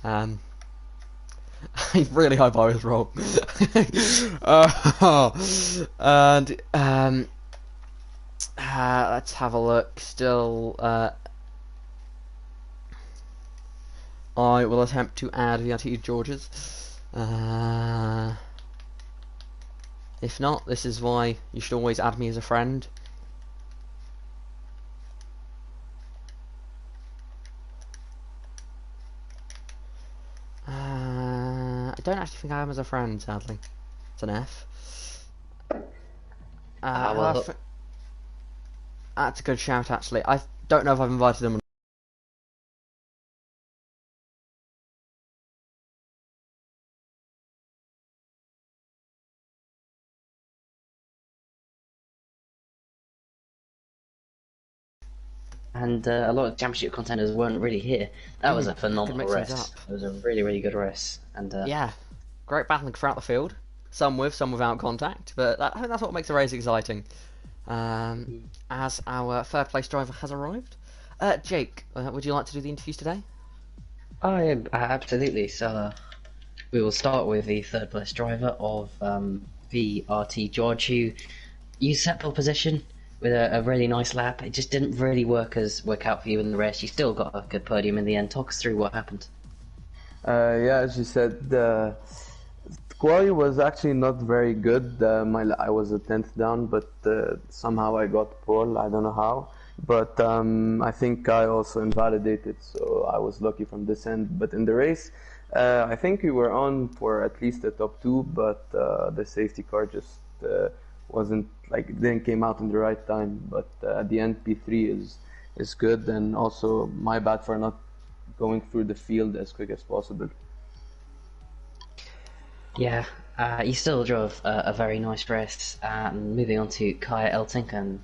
I really hope I was wrong. Let's have a look. Still, I will attempt to add VRT Georges. If not, this is why you should always add me as a friend. I don't actually think I am as a friend, sadly. It's an F. That's a good shout, actually. I don't know if I've invited them. And a lot of championship contenders weren't really here. That was a phenomenal race. It was a really, really good race. And yeah, great battling throughout the field. Some with, some without contact. But I think that's what makes the race exciting. As our third place driver has arrived. Jake, would you like to do the interviews today? Oh, yeah, absolutely. So we will start with the third place driver of VRT George, who used set pole position with a really nice lap. It just didn't really work out for you in the race. You still got a good podium in the end. Talk us through what happened. Yeah, as you said, the quali was actually not very good. I was a 10th down, but somehow I got pole. I don't know how. But I think I also invalidated, so I was lucky from this end. But in the race, I think we were on for at least the top 2, but the safety car just wasn't didn't came out in the right time. But at the end, P3 is good, and also my bad for not going through the field as quick as possible. Yeah, you still drove a very nice race. Moving on to Kaya Elting, and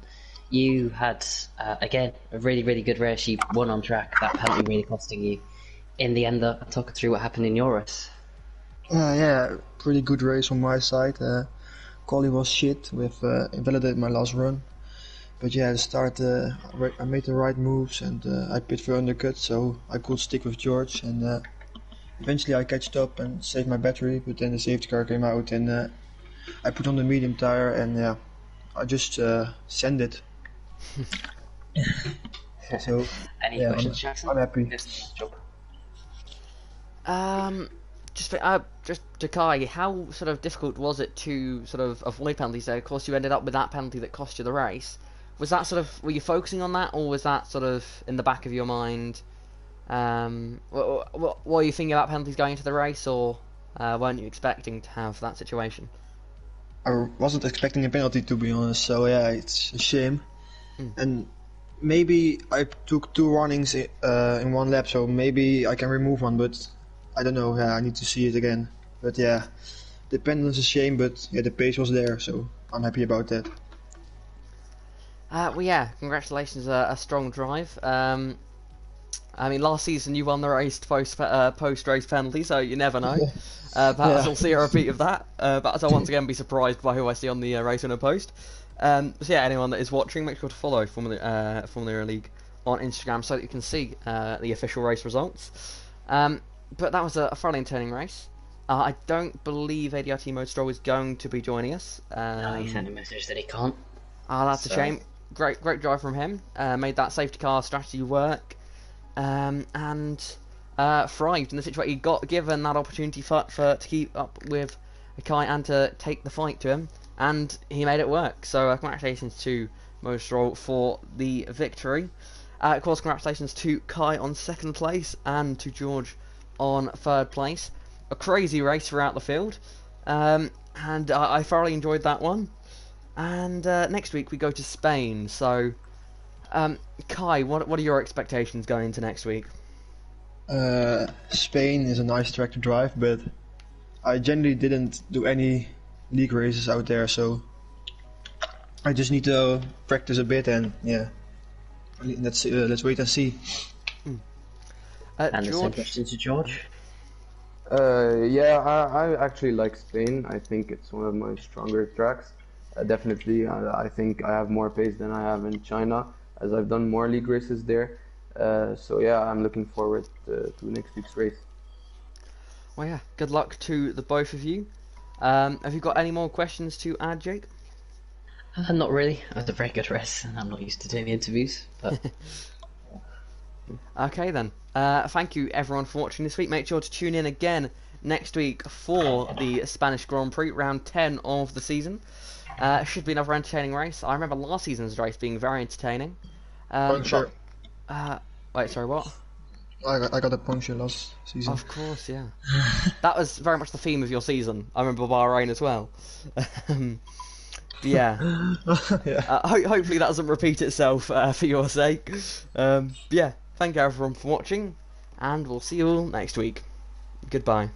you had again a really, really good race. You won on track. That penalty really costing you in the end. Talk us through what happened in your race. Yeah, pretty good race on my side. Quali was shit with invalidated my last run, but yeah, at the start I made the right moves and I pit for undercut, so I could stick with George, and eventually I catched up and saved my battery. But then the safety car came out and I put on the medium tire, and yeah, I just sent it. So Any questions, Jackson? I'm happy. Just to Kai, how sort of difficult was it to sort of avoid penalties there? Of course, you ended up with that penalty that cost you the race. Was that were you focusing on that, or was that sort of in the back of your mind? What were you thinking about penalties going into the race, or weren't you expecting to have that situation? I wasn't expecting a penalty, to be honest, so yeah, it's a shame. And maybe I took 2 runnings in one lap, so maybe I can remove one, but I don't know. Yeah, I need to see it again. But yeah, dependence is a shame, but yeah, the pace was there, so I'm happy about that. Well, yeah, congratulations, a strong drive. I mean, last season you won the race post race penalty, so you never know. Perhaps Yeah. I'll see a repeat of that. But I'll once again be surprised by who I see on the race winner post. So yeah, anyone that is watching, make sure to follow Formula League on Instagram so that you can see the official race results. But that was a thoroughly entertaining race. I don't believe ADRT Motorstraw is going to be joining us. No, he sent a message that he can't. That's a So- shame. Great drive from him. Made that safety car strategy work. And thrived in the situation. He got given that opportunity to keep up with Kai and to take the fight to him, and he made it work. So congratulations to Motorstraw for the victory. Of course, congratulations to Kai on second place and to George on third place. A crazy race throughout the field, and I thoroughly enjoyed that one. And next week we go to Spain. So, Kai, what are your expectations going into next week? Spain is a nice track to drive, but I generally didn't do any league races out there, so I just need to practice a bit, and yeah, let's wait and see. And the same George, question to George. Yeah, I actually like Spain. I think it's one of my stronger tracks. Definitely, I think I have more pace than I have in China, as I've done more league races there. So yeah, I'm looking forward to next week's race. well, yeah, good luck to the both of you. Have you got any more questions to add, Jake? Not really. It was a very good race, and I'm not used to doing the interviews. But Okay then. Thank you everyone for watching this week. Make sure to tune in again next week for the Spanish Grand Prix, round 10 of the season. Should be another entertaining race. I remember last season's race being very entertaining. Puncture. Wait, sorry, what? I got a puncture last season. Of course, yeah. That was very much the theme of your season. I remember Bahrain as well. Yeah. Yeah. Hopefully that doesn't repeat itself for your sake. Yeah, thank you everyone for watching, and we'll see you all next week. Goodbye.